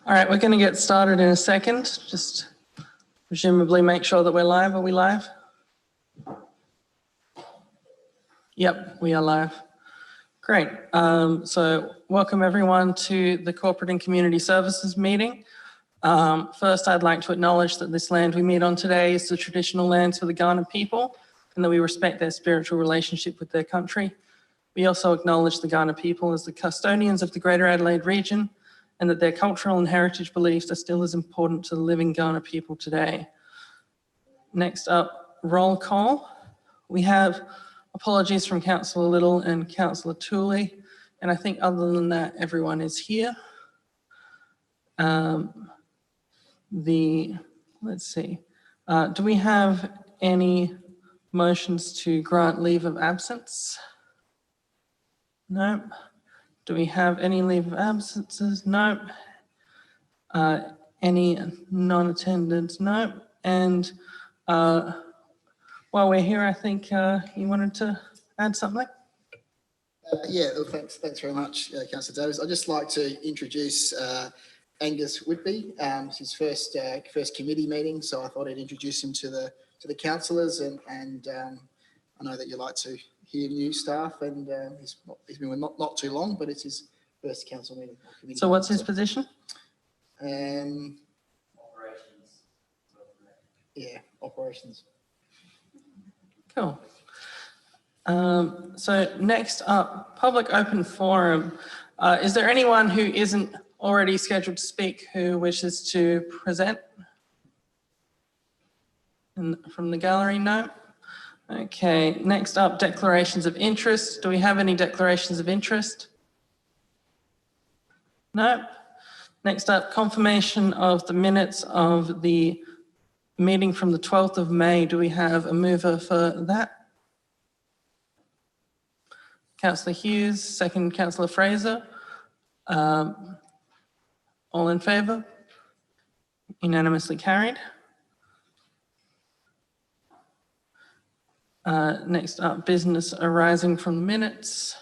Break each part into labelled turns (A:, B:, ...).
A: All right, we're going to get started in a second. Just presumably make sure that we're live. Are we live? Yep, we are live. Great. So welcome everyone to the Corporate and Community Services meeting. First, I'd like to acknowledge that this land we meet on today is the traditional lands for the Kaurna people and that we respect their spiritual relationship with their country. We also acknowledge the Kaurna people as the custodians of the Greater Adelaide region and that their cultural and heritage beliefs are still as important to the living Kaurna people today. Next up, roll call. We have apologies from Councillor Little and Councillor Tooley, and I think other than that, everyone is here. Let's see, do we have any motions to grant leave of absence? No. Do we have any leave of absences? No. Any non-attendance? No. And while we're here, I think you wanted to add something?
B: Yeah, well, thanks very much, Councillor Davis. I'd just like to introduce Angus Whitby. It's his first committee meeting, so I thought I'd introduce him to the councillors, and I know that you like to hear new staff, and he's been not too long, but it's his first council meeting.
A: So what's his position?
B: Operations. Yeah, operations.
A: Cool. So next up, public open forum. Is there anyone who isn't already scheduled to speak who wishes to present? And from the gallery, no? Okay, next up, declarations of interest. Do we have any declarations of interest? No. Next up, confirmation of the minutes of the meeting from the 12th of May. Do we have a mover for that? Councillor Hughes, second Councillor Fraser. All in favour? Unanimously carried. Next up, business arising from the minutes.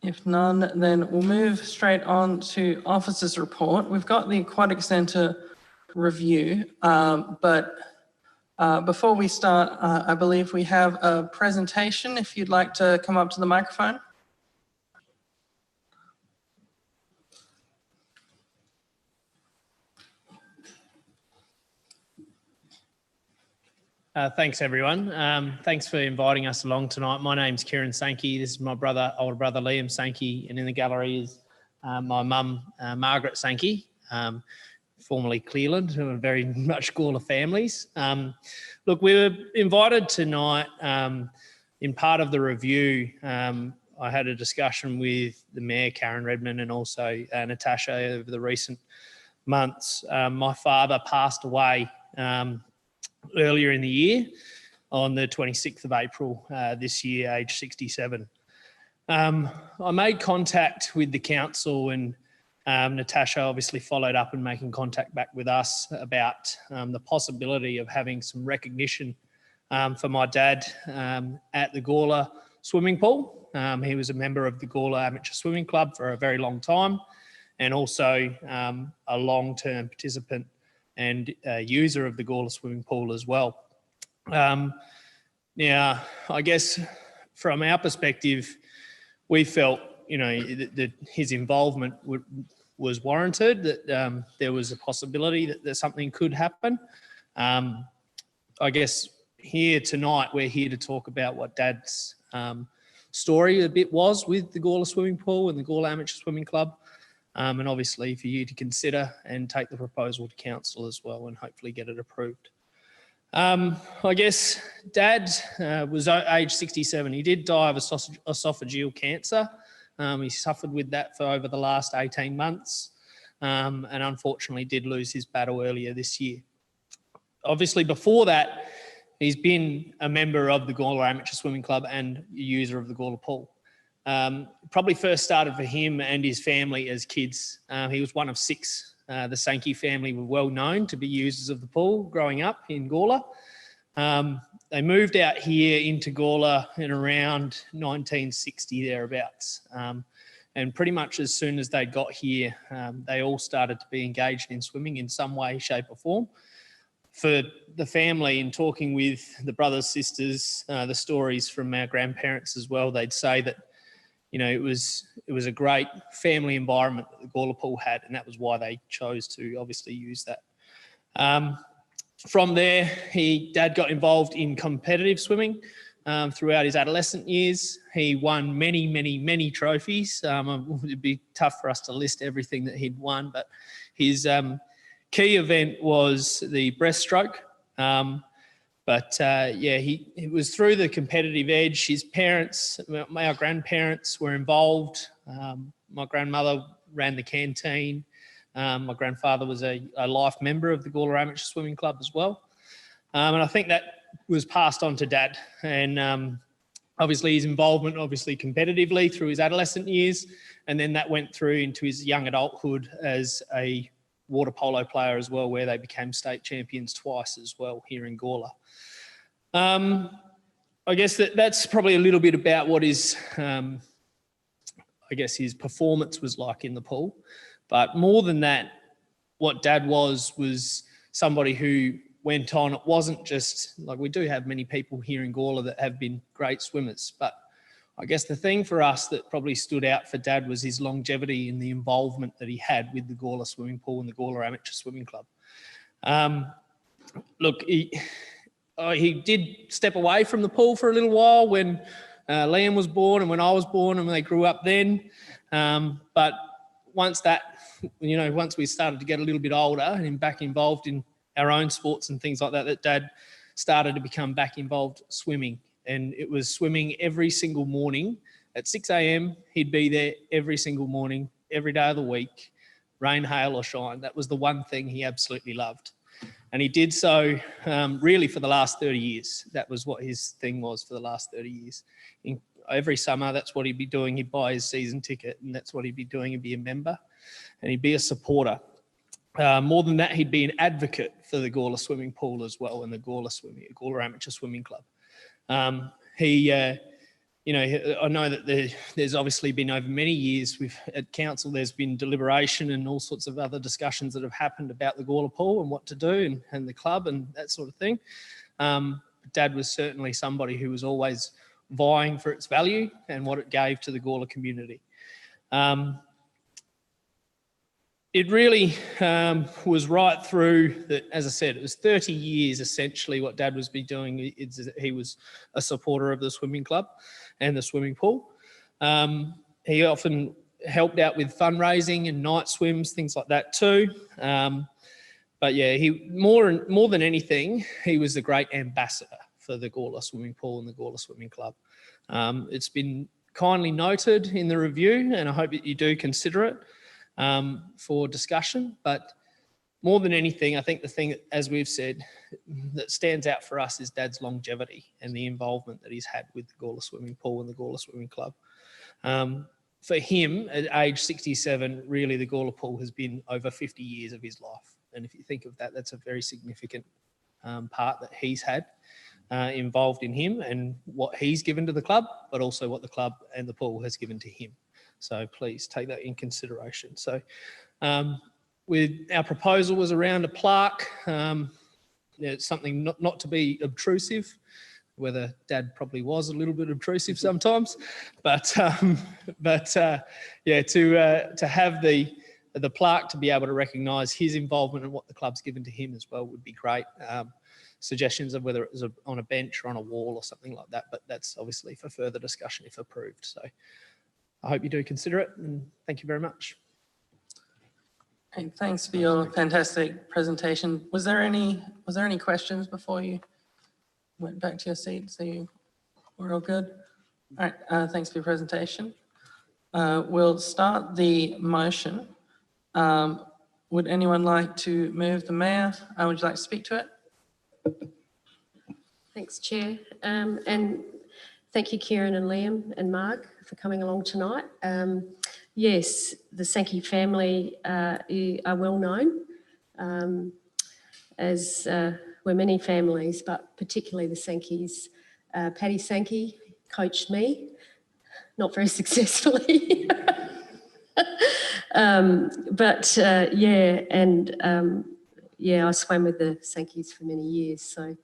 A: If none, then we'll move straight on to officers' report. We've got the Aquatic Centre review, but before we start, I believe we have a presentation if you'd like to come up to the microphone.
C: Thanks everyone. Thanks for inviting us along tonight. My name's Kieran Sankey. This is my older brother Liam Sankey, and in the gallery is my mum Margaret Sankey, formerly Cleland, who are very much Gawler families. Look, we were invited tonight in part of the review. I had a discussion with the Mayor, Karen Redmond, and also Natasha over the recent months. My father passed away earlier in the year on the 26th of April this year, age 67. I made contact with the council, and Natasha obviously followed up and making contact back with us about the possibility of having some recognition for my dad at the Gawler swimming pool. He was a member of the Gawler Amateur Swimming Club for a very long time, and also a long-term participant and user of the Gawler swimming pool as well. Now, I guess from our perspective, we felt, you know, that his involvement was warranted, that there was a possibility that something could happen. I guess here tonight, we're here to talk about what Dad's story a bit was with the Gawler swimming pool and the Gawler Amateur Swimming Club. And obviously for you to consider and take the proposal to council as well and hopefully get it approved. I guess Dad was age 67. He did die of esophageal cancer. He suffered with that for over the last 18 months and unfortunately did lose his battle earlier this year. Obviously before that, he's been a member of the Gawler Amateur Swimming Club and a user of the Gawler pool. Probably first started for him and his family as kids. He was one of 6. The Sankey family were well known to be users of the pool growing up in Gawler. They moved out here into Gawler in around 1960 thereabouts. And pretty much as soon as they got here, they all started to be engaged in swimming in some way, shape or form. For the family, in talking with the brothers, sisters, the stories from our grandparents as well, they'd say that, you know, it was a great family environment that the Gawler pool had, and that was why they chose to obviously use that. From there, Dad got involved in competitive swimming throughout his adolescent years. He won many, many, many trophies. It'd be tough for us to list everything that he'd won, but his key event was the breaststroke. It was through the competitive edge. His parents, our grandparents, were involved. My grandmother ran the canteen. My grandfather was a life member of the Gawler Amateur Swimming Club as well. And I think that was passed on to Dad. And obviously his involvement, competitively through his adolescent years. And then that went through into his young adulthood as a water polo player as well, where they became state champions twice as well here in Gawler. I guess that's probably a little bit about what his his performance was like in the pool. But more than that, what Dad was somebody who went on. It wasn't just like, we do have many people here in Gawler that have been great swimmers, but I guess the thing for us that probably stood out for Dad was his longevity and the involvement that he had with the Gawler Swimming Pool and the Gawler Amateur Swimming Club. He did step away from the pool for a little while when Liam was born and when I was born and when they grew up then. But once we started to get a little bit older and back involved in our own sports and things like that, that Dad started to become back involved swimming. And it was swimming every single morning at 6 a.m. He'd be there every single morning, every day of the week, rain, hail or shine. That was the one thing he absolutely loved. And he did so really for the last 30 years. That was what his thing was for the last 30 years. Every summer, that's what he'd be doing. He'd buy his season ticket and that's what he'd be doing. He'd be a member and he'd be a supporter. More than that, he'd be an advocate for the Gawler Swimming Pool as well and the Gawler Amateur Swimming Club. I know that there's obviously been over many years at council, there's been deliberation and all sorts of other discussions that have happened about the Gawler Pool and what to do and the club and that sort of thing. Dad was certainly somebody who was always vying for its value and what it gave to the Gawler community. It really was right through that, as I said, it was 30 years essentially what Dad was doing. He was a supporter of the swimming club and the swimming pool. He often helped out with fundraising and night swims, things like that too. But yeah, he more than anything, he was the great ambassador for the Gawler Swimming Pool and the Gawler Swimming Club. It's been kindly noted in the review, and I hope that you do consider it for discussion. But more than anything, I think the thing, as we've said, that stands out for us is Dad's longevity and the involvement that he's had with the Gawler Swimming Pool and the Gawler Swimming Club. For him, at age 67, really the Gawler Pool has been over 50 years of his life. And if you think of that, that's a very significant part that he's had involved in him and what he's given to the club, but also what the club and the pool has given to him. So please take that in consideration. So with our proposal was around a plaque. It's something not to be obtrusive, whether Dad probably was a little bit obtrusive sometimes, but to have the plaque to be able to recognise his involvement and what the club's given to him as well would be great. Suggestions of whether it was on a bench or on a wall or something like that, but that's obviously for further discussion if approved. So I hope you do consider it, and thank you very much.
A: Hey, thanks for your fantastic presentation. Was there any questions before you went back to your seat? So you were all good? All right, thanks for your presentation. We'll start the motion. Would anyone like to move the mayor? Would you like to speak to it?
D: Thanks, Chair. And thank you, Kieran and Liam and Mark, for coming along tonight. Yes, the Sankey family are well known, as we're many families, but particularly the Sankeys. Paddy Sankey coached me, not very successfully, Yeah, I swam with the Sankies for many years, so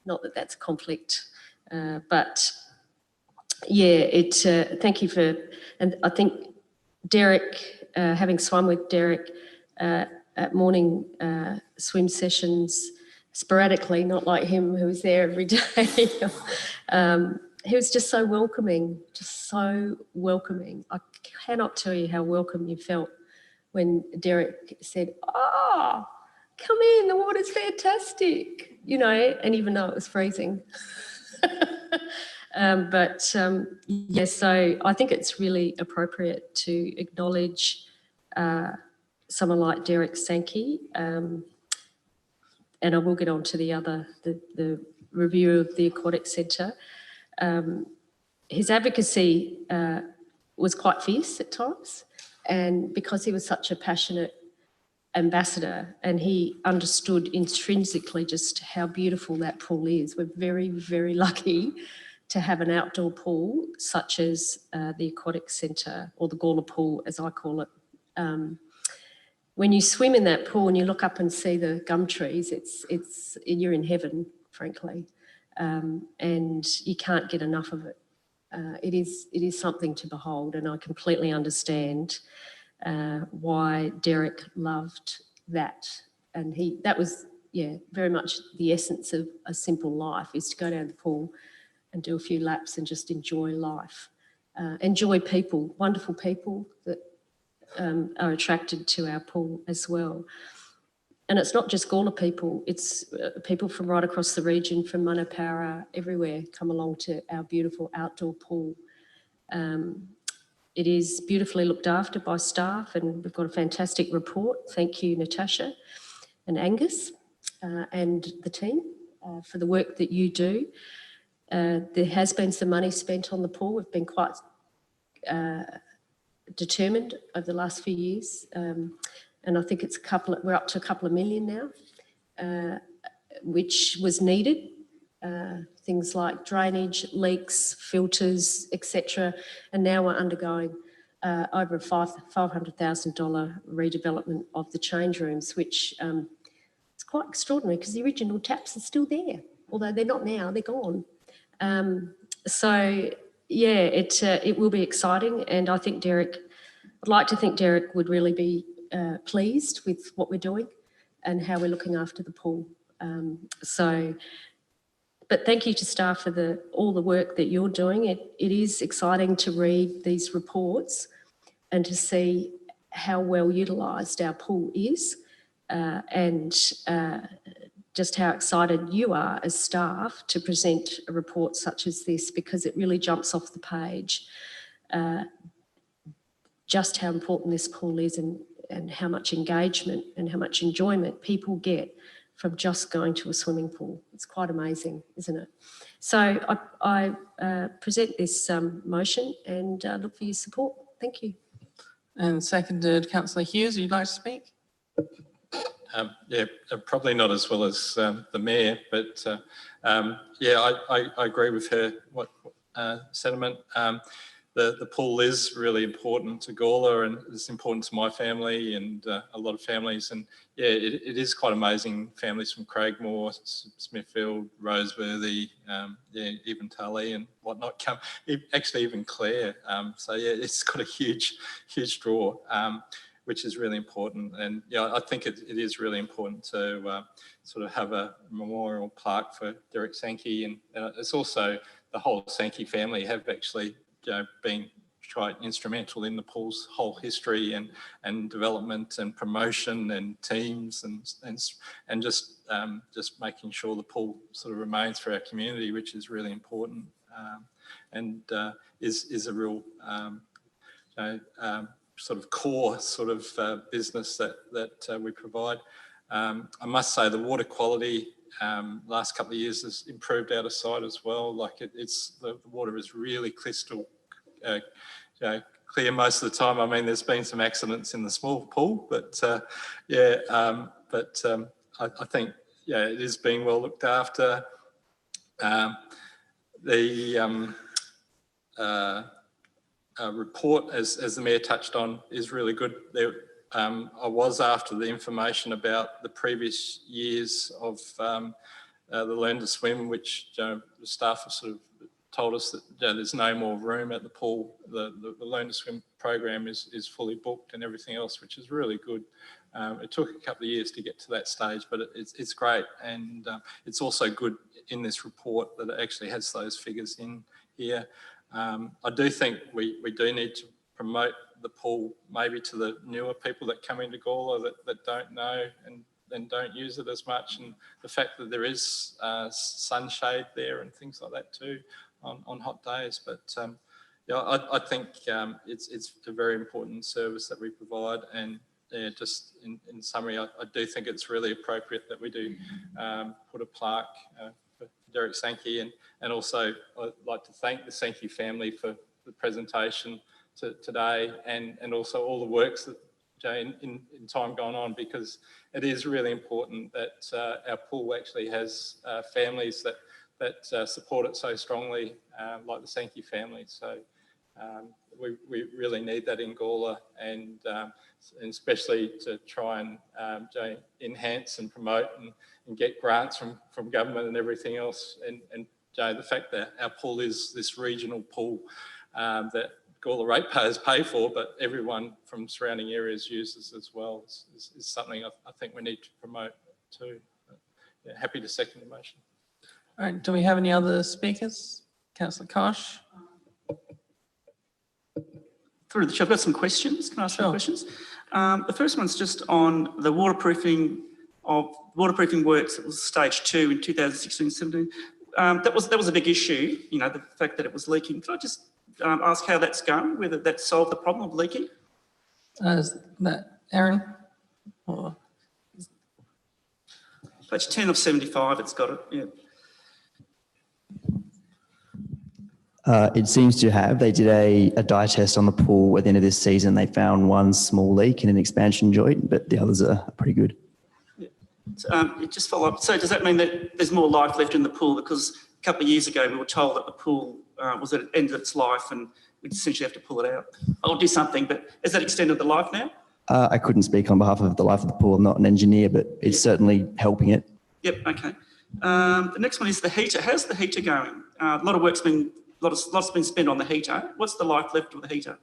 D: not that that's a conflict, but yeah, thank you for, and I think Derek, having swum with Derek at morning swim sessions sporadically, not like him who was there every day. He was just so welcoming, I cannot tell you how welcome you felt when Derek said, "Oh, come in, the water's fantastic," you know, and even though it was freezing. Yeah, so I think it's really appropriate to acknowledge someone like Derek Sankey, and I will get on to the review of the Aquatic Centre. His advocacy was quite fierce at times, and because he was such a passionate ambassador and he understood intrinsically just how beautiful that pool is. We're very, very lucky to have an outdoor pool such as the Aquatic Centre, or the Gawler Pool as I call it. When you swim in that pool and you look up and see the gum trees, you're in heaven, frankly, and you can't get enough of it. It is something to behold, and I completely understand why Derek loved that. And that was, yeah, very much the essence of a simple life, is to go down the pool and do a few laps and just enjoy life. Enjoy people, wonderful people that are attracted to our pool as well. And it's not just Gawler people, it's people from right across the region, from Manapara, everywhere, come along to our beautiful outdoor pool. It is beautifully looked after by staff, and we've got a fantastic report. Thank you, Natasha and Angus and the team for the work that you do. There has been some money spent on the pool. We've been quite determined over the last few years, and I think we're up to a couple of million now, which was needed. Things like drainage, leaks, filters, etc. And now we're undergoing over a $500,000 redevelopment of the change rooms, which is quite extraordinary because the original taps are still there, although they're not now, they're gone. So yeah, it will be exciting, and I think I'd like to think Derek would really be pleased with what we're doing and how we're looking after the pool. But thank you to staff for all the work that you're doing. It is exciting to read these reports and to see how well utilised our pool is, and just how excited you are as staff to present a report such as this, because it really jumps off the page just how important this pool is, and how much engagement and how much enjoyment people get from just going to a swimming pool. It's quite amazing, isn't it? So I present this motion and look for your support. Thank you.
A: And seconded, Councillor Hughes, would you like to speak?
E: Yeah, probably not as well as the Mayor, but yeah, I agree with her sentiment. The pool is really important to Gawler, and it's important to my family and a lot of families. And yeah, it is quite amazing. Families from Craigmore, Smithfield, Roseworthy, yeah, even Tully and whatnot come. Actually, even Clare. So yeah, it's got a huge draw, which is really important. And yeah, I think it is really important to sort of have a memorial plaque for Derek Sankey, and it's also the whole Sankey family have actually, been quite instrumental in the pool's whole history and development and promotion and teams and just making sure the pool sort of remains for our community, which is really important, and is a real sort of core sort of business that we provide. I must say the water quality last couple of years has improved out of sight as well. Like the water is really crystal clear most of the time. I mean, there's been some accidents in the small pool, but yeah, I think, yeah, it is being well looked after. report, as the Mayor touched on, is really good. I was after the information about the previous years of the Learn to Swim, which the staff have sort of told us that there's no more room at the pool. The Learn to Swim program is fully booked and everything else, which is really good. It took a couple of years to get to that stage, but it's great. And it's also good in this report that it actually has those figures in here. I do think we do need to promote the pool maybe to the newer people that come into Gawler that don't know and don't use it as much. And the fact that there is sunshade there and things like that too on hot days. But yeah, I think it's a very important service that we provide. And yeah, just in summary, I do think it's really appropriate that we do put a plaque for Derek Sankey, and also I'd like to thank the Sankey family for the presentation today, and also all the works that in time gone on, because it is really important that our pool actually has families that support it so strongly, like the Sankey family. So we really need that in Gawler, and especially to try and enhance and promote and get grants from government and everything else. And the fact that our pool is this regional pool that Gawler ratepayers pay for, but everyone from surrounding areas uses as well, is something I think we need to promote too. But, yeah, happy to second the motion.
A: All right, do we have any other speakers? Councillor Kosh?
F: Through the chair, I've got some questions. Can I ask some
A: Sure.
F: questions? The first one's just on the waterproofing works. It was stage 2 in 2016-17. That was a big issue, the fact that it was leaking. Can I just ask how that's going, whether that solved the problem of leaking?
A: Is that Aaron? Or
F: Page 10 of 75, it's got it, yeah.
G: It seems to have. They did a dye test on the pool at the end of this season. They found one small leak in an expansion joint, but the others are pretty good.
F: Yeah. So, just follow up. So does that mean that there's more life left in the pool? Because a couple of years ago, we were told that the pool was at the end of its life and we'd essentially have to pull it out or do something. But has that extended the life now?
G: I couldn't speak on behalf of the life of the pool. I'm not an engineer, but it's certainly helping it.
F: Yep, okay. The next one is the heater. How's the heater going? A lot of work's been lots been spent on the heater. What's the life left of the heater?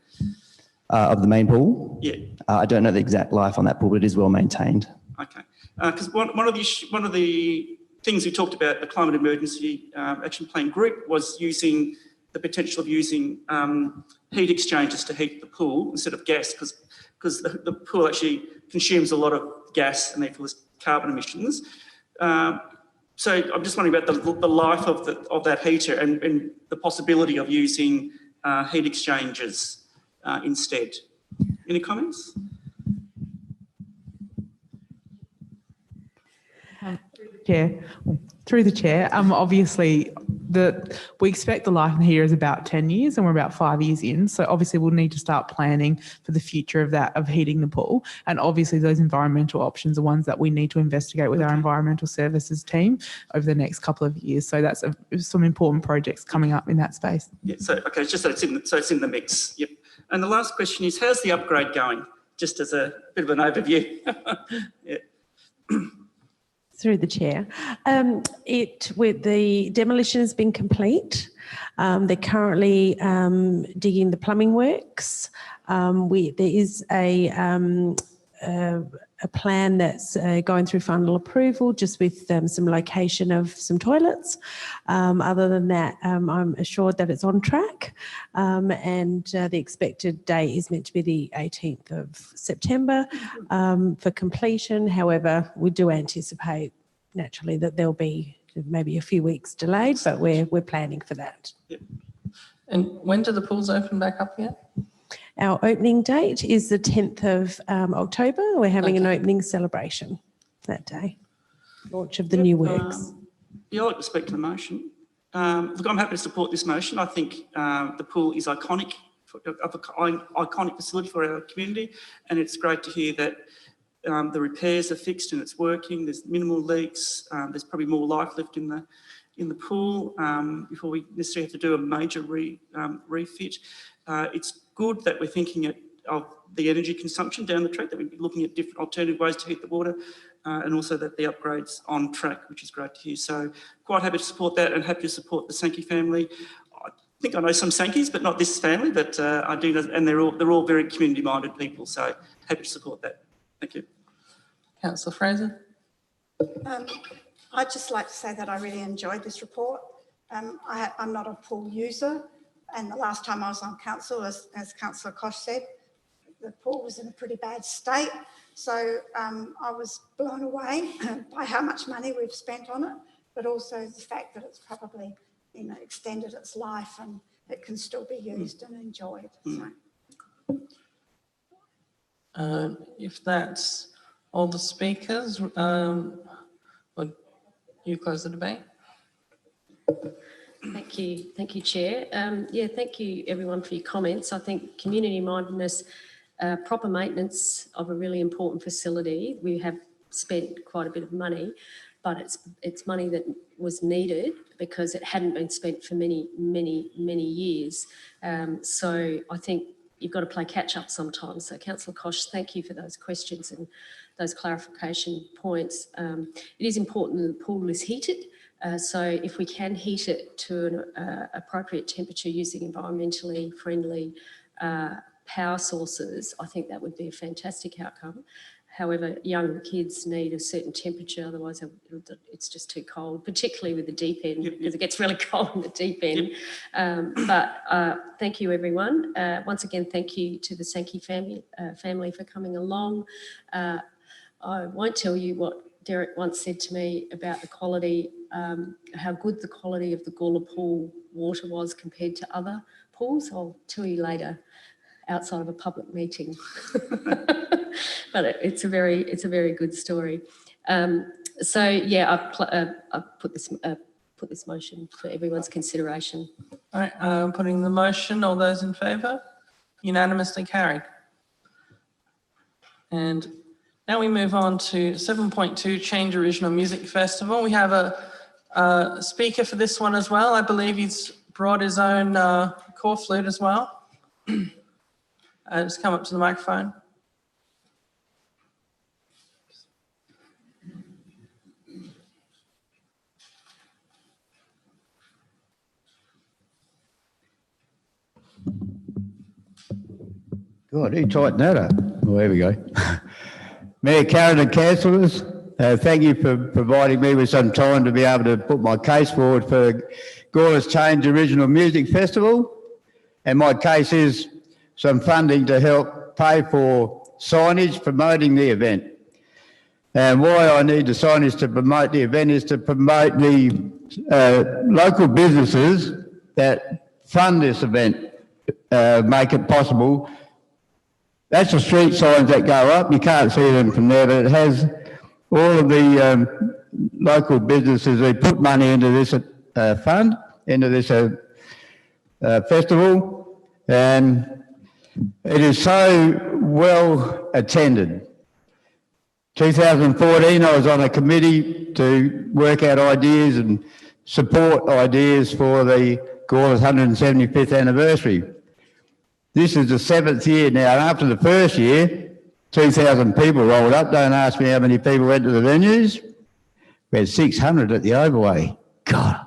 G: Of the main pool?
F: Yeah.
G: I don't know the exact life on that pool, but it is well maintained.
F: Okay. Because one of the things we talked about, the climate emergency action plan group, was using the potential of using heat exchangers to heat the pool instead of gas, because the pool actually consumes a lot of gas and therefore there's carbon emissions. So I'm just wondering about the life of that heater and the possibility of using heat exchangers instead. Any comments?
H: Through the chair, obviously we expect the life here is about 10 years and we're about 5 years in. So obviously we'll need to start planning for the future of heating the pool. And obviously those environmental options are ones that we need to investigate with our environmental services team over the next couple of years. So that's some important projects coming up in that space.
F: Yeah, so, okay, it's just that it's in the mix. Yep. And the last question is, how's the upgrade going? Just as a bit of an overview. Yeah.
D: Through the chair. With the demolition has been complete. They're currently digging the plumbing works. There is a plan that's going through final approval, just with some location of some toilets. Other than that, I'm assured that it's on track, and the expected date is meant to be the 18th of September for completion. However, we do anticipate naturally that there'll be maybe a few weeks delayed, but we're planning for that.
F: Yep.
A: And when do the pools open back up again?
D: Our opening date is the 10th of October. We're having an opening celebration that day. Launch of the new works.
F: Yeah, I'd like to speak to the motion. Look, I'm happy to support this motion. I think the pool is iconic, iconic facility for our community, and it's great to hear that the repairs are fixed and it's working. There's minimal leaks. There's probably more life left in the pool before we necessarily have to do a major refit. It's good that we're thinking of the energy consumption down the track, that we'd be looking at different alternative ways to heat the water, and also that the upgrade's on track, which is great to hear. So quite happy to support that and happy to support the Sankey family. I think I know some Sankeys, but not this family, but I do know, and they're all very community-minded people, so happy to support that. Thank you.
A: Councillor Fraser.
I: I'd just like to say that I really enjoyed this report. I'm not a pool user, and the last time I was on council, as Councillor Kosh said, the pool was in a pretty bad state. So I was blown away by how much money we've spent on it, but also the fact that it's probably, extended its life and it can still be used and enjoyed. So.
A: If that's all the speakers, would you close the debate?
D: Thank you, Chair. Thank you everyone for your comments. I think community mindedness, proper maintenance of a really important facility. We have spent quite a bit of money, but it's money that was needed because it hadn't been spent for many years. So I think you've got to play catch up sometimes. So Councillor Kosh, thank you for those questions and those clarification points. It is important that the pool is heated. So if we can heat it to an appropriate temperature using environmentally friendly power sources, I think that would be a fantastic outcome. However, young kids need a certain temperature, otherwise it's just too cold, particularly with the deep end, because it gets really cold in the deep end. Thank you, everyone. Once again, thank you to the Sankey family for coming along. I won't tell you what Derek once said to me about the quality, how good the quality of the Gawler pool water was compared to other pools. I'll tell you later outside of a public meeting. But it's a very good story. So yeah, I've put this motion for everyone's consideration.
A: All right, I'm putting the motion. All those in favour? Unanimously carried. And now we move on to 7.2, Change Original Music Festival. We have a speaker for this one as well. I believe he's brought his own core flute as well. Just come up to the microphone.
J: God, who tightened that up? Oh, there we go. Mayor Karen and councillors, thank you for providing me with some time to be able to put my case forward for Gawler's Change Original Music Festival. And my case is some funding to help pay for signage promoting the event. And why I need the signage to promote the event is to promote the local businesses that fund this event, make it possible. That's the street signs that go up. You can't see them from there, but it has all of the local businesses who put money into this fund, into this festival, and it is so well attended. 2014, I was on a committee to work out ideas and support ideas for the Gawler's 175th anniversary. This is the 7th year now. After the first year, 2,000 people rolled up. Don't ask me how many people went to the venues. We had 600 at the overway. God.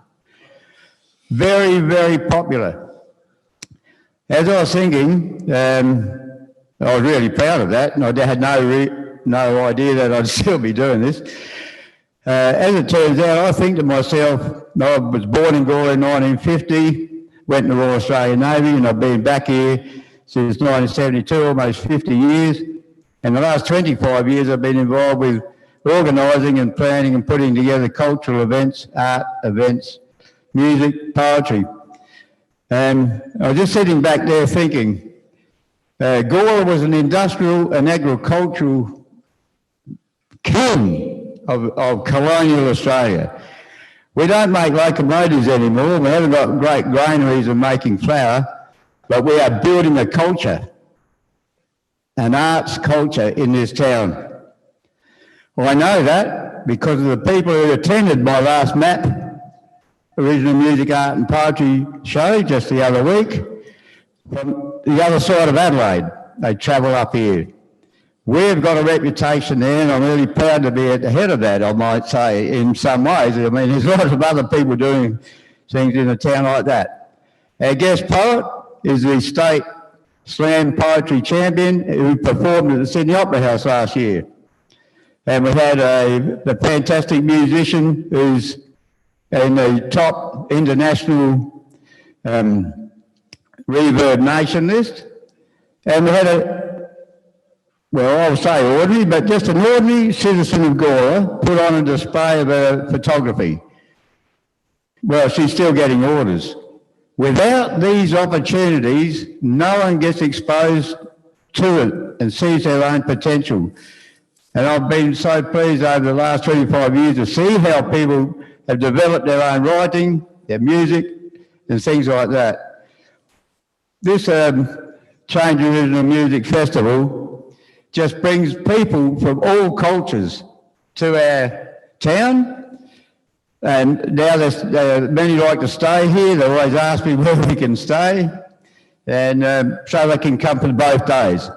J: Very, very popular. As I was thinking, I was really proud of that, and I had no idea that I'd still be doing this. As it turns out, I think to myself, I was born in Gawler in 1950, went in the Royal Australian Navy, and I've been back here since 1972, almost 50 years. And the last 25 years I've been involved with organising and planning and putting together cultural events, art events, music, poetry. And I was just sitting back there thinking, Gawler was an industrial and agricultural king of colonial Australia. We don't make locomotives anymore. We haven't got great granaries of making flour, but we are building a culture, an arts culture in this town. Well, I know that because of the people who attended my last MAP, Original Music, Art and Poetry show just the other week. from the other side of Adelaide. They travel up here. We've got a reputation there, and I'm really proud to be at the head of that, I might say, in some ways. I mean, there's lots of other people doing things in a town like that. Our guest poet is the state slam poetry champion who performed at the Sydney Opera House last year. And we had the fantastic musician who's in the top international Reverb Nation list. And we had I'll say ordinary, but just an ordinary citizen of Gawler put on a display of her photography. Well, she's still getting orders. Without these opportunities, no one gets exposed to it and sees their own potential. And I've been so pleased over the last 25 years to see how people have developed their own writing, their music, and things like that. This Change Original Music Festival just brings people from all cultures to our town. And now many like to stay here. They always ask me where we can stay. And so they can come for both days.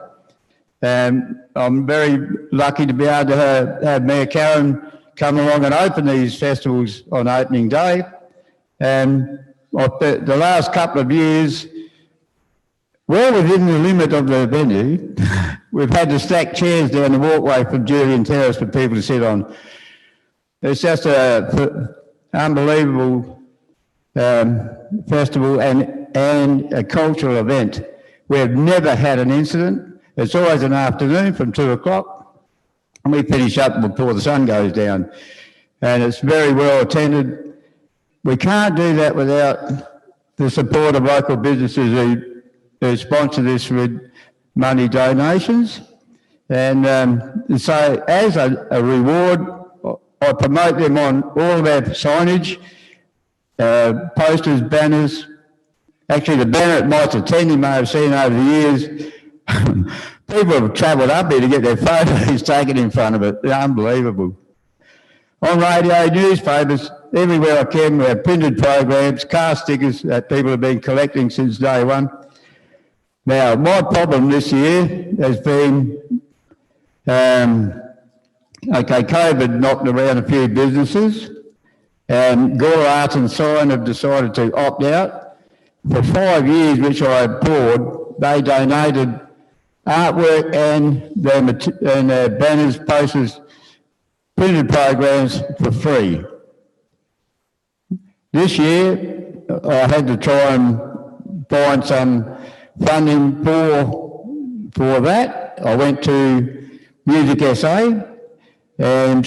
J: I'm very lucky to be able to have Mayor Karen come along and open these festivals on opening day. And the last couple of years, well within the limit of the venue, we've had to stack chairs down the walkway from Julian Terrace for people to sit on. It's just an unbelievable festival and a cultural event. We've never had an incident. It's always an afternoon from 2 o'clock, and we finish up before the sun goes down. And it's very well attended. We can't do that without the support of local businesses who sponsor this with money donations. And so as a reward, I promote them on all of our signage, posters, banners. Actually, the banner at Mitre 10 you may have seen over the years. People have travelled up here to get their photos taken in front of it. They're unbelievable. On radio, newspapers, everywhere I can, we have printed programs, car stickers that people have been collecting since day one. Now, my problem this year has been, COVID knocked around a few businesses, and Gawler Arts and Sign have decided to opt out. For 5 years, which I applaud, they donated artwork and their banners, posters, printed programs for free. This year, I had to try and find some funding for that. I went to Music SA, and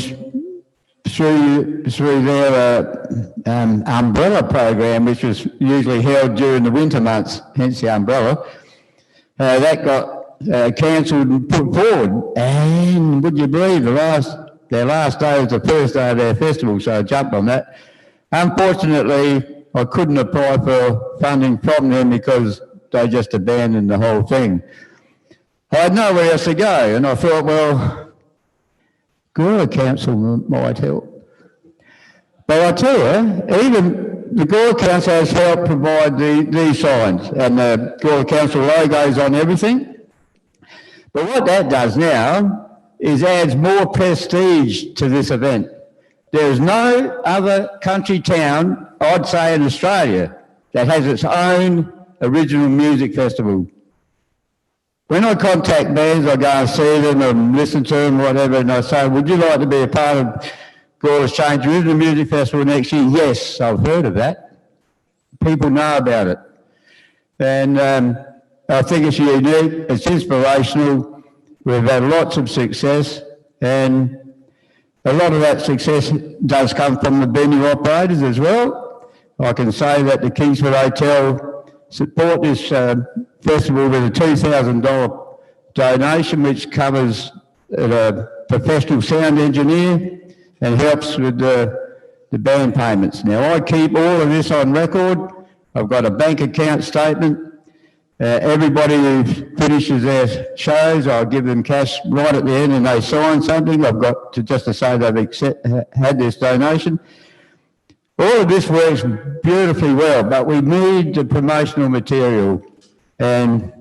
J: through their umbrella program, which was usually held during the winter months, hence the umbrella, that got cancelled and put forward. And would you believe their last day was the first day of their festival, so I jumped on that. Unfortunately, I couldn't apply for funding from them because they just abandoned the whole thing. I had nowhere else to go, and I thought, well, Gawler Council might help. But I tell you, even the Gawler Council has helped provide these signs and the Gawler Council logos on everything. But what that does now is adds more prestige to this event. There is no other country town, I'd say in Australia, that has its own original music festival. When I contact bands, I go and see them and listen to them, whatever, and I say, would you like to be a part of Gawler's Change Original Music Festival next year? Yes, I've heard of that. People know about it. And I think it's unique, it's inspirational. We've had lots of success, and a lot of that success does come from the venue operators as well. I can say that the Kingsford Hotel support this festival with a $2,000 donation, which covers a professional sound engineer and helps with the band payments. Now, I keep all of this on record. I've got a bank account statement. Everybody who finishes their shows, I'll give them cash right at the end and they sign something. I've got to just to say they've had this donation. All of this works beautifully well, but we need the promotional material. And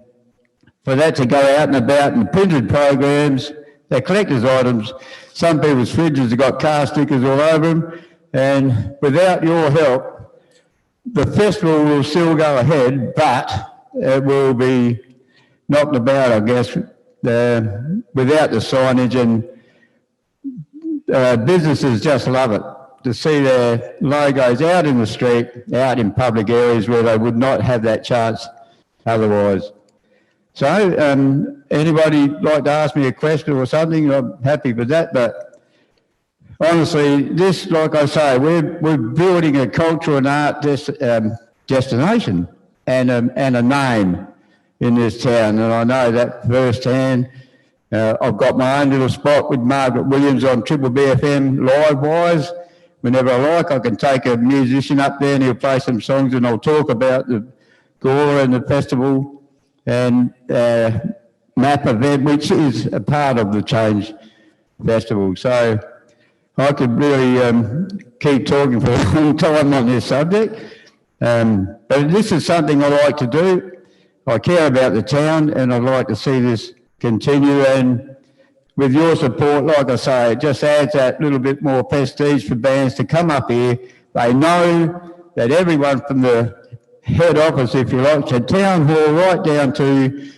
J: for that to go out and about in printed programs, they're collector's items. Some people's fridges have got car stickers all over them. And without your help, the festival will still go ahead, but it will be knocked about, I guess, without the signage. And businesses just love it to see their logos out in the street, out in public areas where they would not have that chance otherwise. So anybody like to ask me a question or something, I'm happy with that. But honestly, this, like I say, we're building a culture and art destination and a name in this town. And I know that firsthand. I've got my own little spot with Margaret Williams on Triple BFM live-wise. Whenever I like, I can take a musician up there and he'll play some songs and I'll talk about the Gawler and the festival and MAP event, which is a part of the Change Festival. So I could really keep talking for a long time on this subject. But this is something I like to do. I care about the town and I'd like to see this continue, and with your support, like I say, it just adds that little bit more prestige for bands to come up here. They know that everyone from the head office, if you like, to town hall, right down to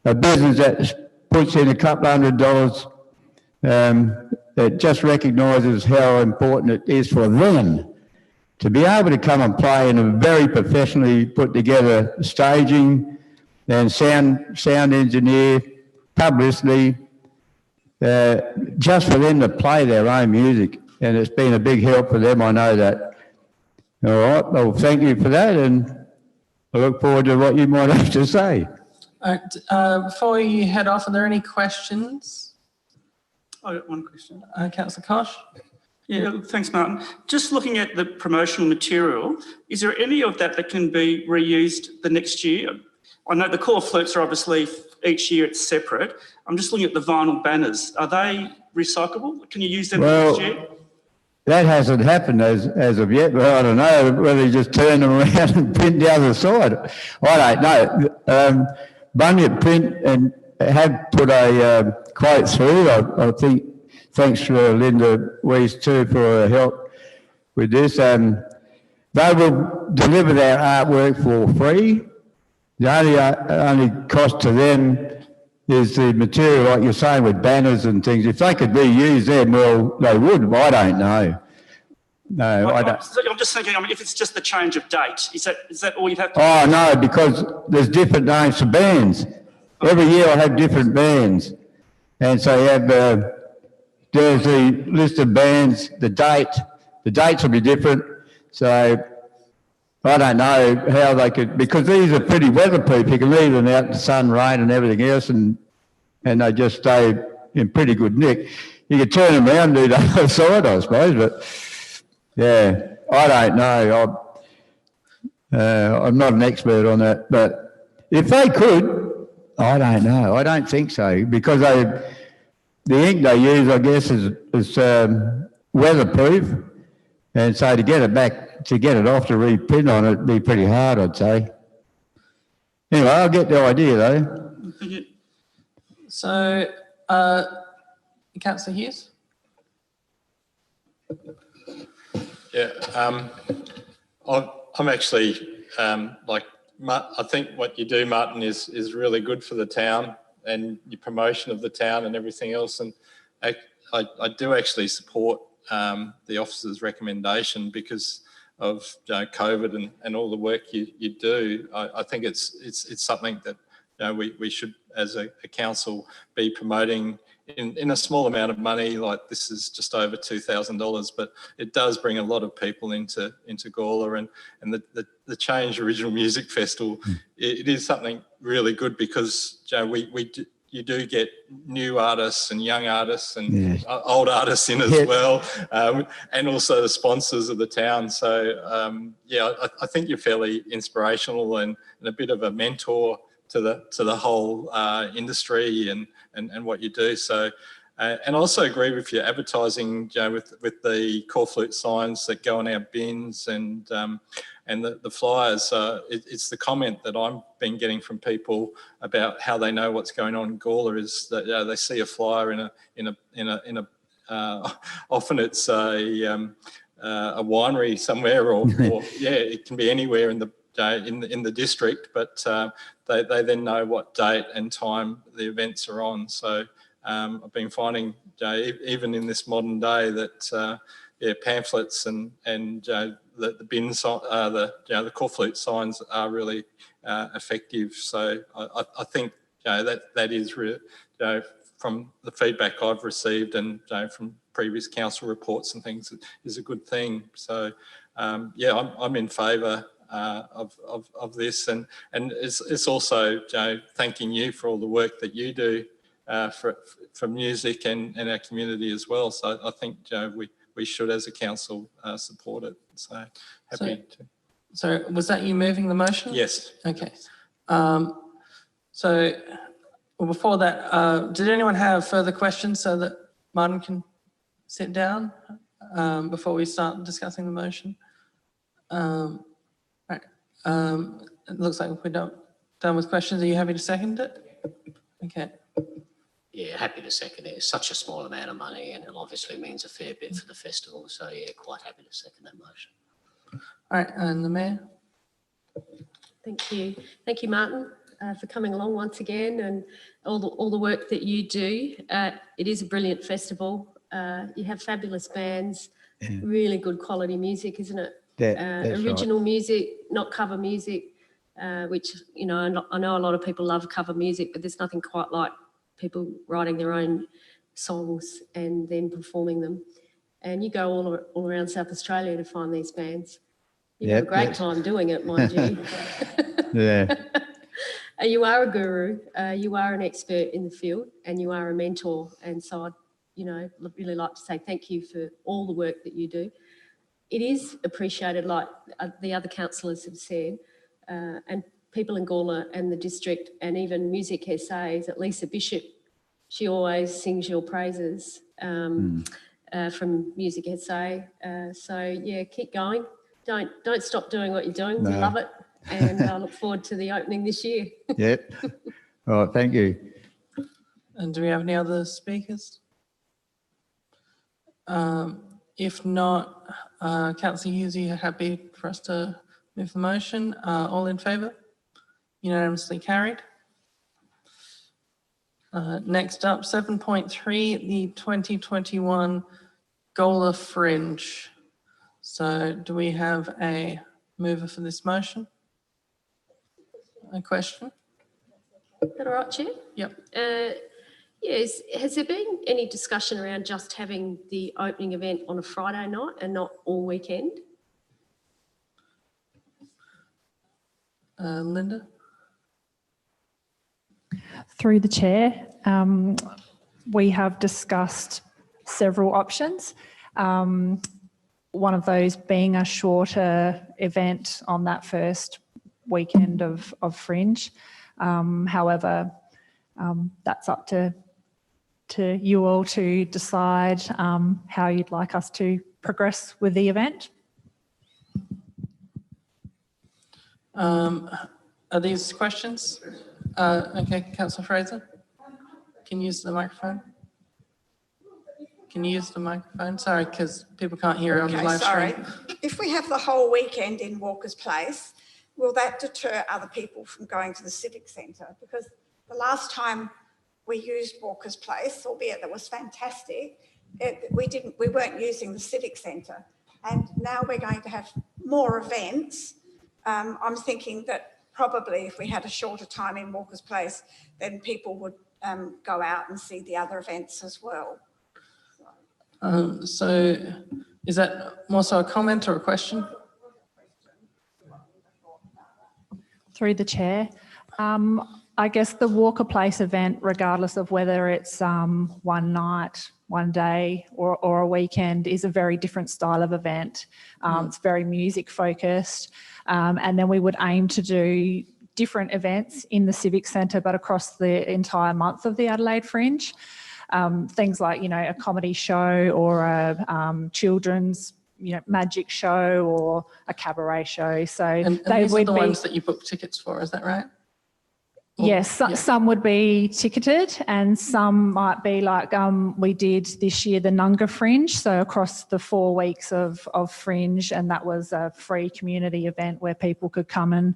J: a business that puts in a couple $100, that just recognises how important it is for them to be able to come and play in a very professionally put together staging and sound engineer, publicity, just for them to play their own music. And it's been a big help for them, I know that. All right, well, thank you for that, and I look forward to what you might have to say.
A: All right, before you head off, are there any questions?
F: I got one question.
A: Councillor Kosh?
F: Yeah, thanks, Martin. Just looking at the promotional material, is there any of that can be reused the next year? I know the core flutes are obviously each year it's separate. I'm just looking at the vinyl banners. Are they recyclable? Can you use them next year?
J: That hasn't happened as of yet, but I don't know whether you just turn them around and print the other side. I don't know. Bunyip Print and have put a quote through. I think thanks to Linda Weiss too for her help with this. They will deliver their artwork for free. The only cost to them is the material, like you're saying, with banners and things. If they could reuse them, well, they would. I don't know. No, I don't.
F: I'm just thinking, I mean, if it's just the change of date, is that all you'd have to
J: do? No, because there's different names for bands. Every year I have different bands. And so you have, there's the list of bands, the dates will be different. So I don't know how they could, because these are pretty weatherproof. You can leave them out in the sun, rain and everything else, and they just stay in pretty good nick. You could turn them around and do the other side, I suppose, but yeah, I don't know. I'm not an expert on that, but if they could, I don't know. I don't think so, because the ink they use, I guess, is weatherproof, and so to get it off to reprint on it would be pretty hard, I'd say. Anyway, I'll get the idea though.
A: So, Councillor Hughes?
E: Yeah, I'm actually, I think what you do, Martin, is really good for the town and your promotion of the town and everything else. And I do actually support the officer's recommendation because of COVID and all the work you do. I think it's something that we should, as a council, be promoting in a small amount of money. Like this is just over $2,000, but it does bring a lot of people into Gawler and the Change Original Music Festival. It is something really good because you do get new artists and young artists and old artists in as well, and also the sponsors of the town. So I think you're fairly inspirational and a bit of a mentor to the whole industry and what you do. So And I also agree with your advertising, Joe, with the corflute signs that go in our bins and the flyers. It's the comment that I've been getting from people about how they know what's going on in Gawler is that they see a flyer in a often it's a winery somewhere, or yeah, it can be anywhere in the district, but they then know what date and time the events are on. So I've been finding even in this modern day that pamphlets and the bins, the corflute signs are really effective. So I think that is from the feedback I've received and from previous council reports and things is a good thing. So I'm in favour of this, and it's also thanking you for all the work that you do for music and our community as well. So I think we should as a council support it. So happy to.
A: So was that you moving the motion?
E: Yes.
A: Okay. Well, before that, did anyone have further questions so that Martin can sit down before we start discussing the motion? Right. It looks like we're done with questions. Are you happy to second it? Okay.
K: Yeah, happy to second it. It's such a small amount of money and it obviously means a fair bit for the festival. So yeah, quite happy to second that motion.
A: All right, and the Mayor?
D: Thank you. Thank you, Martin, for coming along once again and all the work that you do. It is a brilliant festival. You have fabulous bands, really good quality music, isn't it?
J: That's
D: Original
J: right.
D: music, not cover music, which, I know a lot of people love cover music, but there's nothing quite like people writing their own songs and then performing them. And you go all around South Australia to find these bands. You have a great time doing it, mind you.
J: Yeah.
D: You are a guru, you are an expert in the field, and you are a mentor. And so I'd, really like to say thank you for all the work that you do. It is appreciated, like the other councillors have said, and people in Gawler and the district, and even Music SA, at Lisa Bishop, she always sings your praises from Music SA. So yeah, keep going. Don't stop doing what you're doing. We love it, and I look forward to the opening this year.
J: Yep. All right, thank you.
A: And do we have any other speakers? If not, Councillor Hughes, are you happy for us to move the motion? All in favour? Unanimously carried. Next up, 7.3, the 2021 Gawler Fringe. So do we have a mover for this motion? A question?
D: Is that all right, Chair?
A: Yep.
D: Yes. Has there been any discussion around just having the opening event on a Friday night and not all weekend?
A: Linda?
L: Through the chair, we have discussed several options. One of those being a shorter event on that first weekend of Fringe. However, that's up to you all to decide how you'd like us to progress with the event.
A: Are these questions? Okay, Councillor Fraser, can you use the microphone? Can you use the microphone? Sorry, because people can't hear it on the live stream.
I: If we have the whole weekend in Walker's Place, will that deter other people from going to the Civic Centre? Because the last time we used Walker's Place, albeit that was fantastic, we weren't using the Civic Centre, and now we're going to have more events. I'm thinking that probably if we had a shorter time in Walker's Place, then people would go out and see the other events as well.
A: So is that more so a comment or a question?
L: Through the chair, I guess the Walker Place event, regardless of whether it's one night, one day or a weekend, is a very different style of event. It's very music focused. And then we would aim to do different events in the Civic Centre, but across the entire month of the Adelaide Fringe. things like, a comedy show or a children's, magic show or a cabaret show. So
A: And
L: they
A: these are
L: would
A: the
L: be,
A: ones that you book tickets for, is that right?
L: yes,
A: Yeah.
L: some would be ticketed and some might be like we did this year, the Nunga Fringe. So across the 4 weeks of Fringe, and that was a free community event where people could come and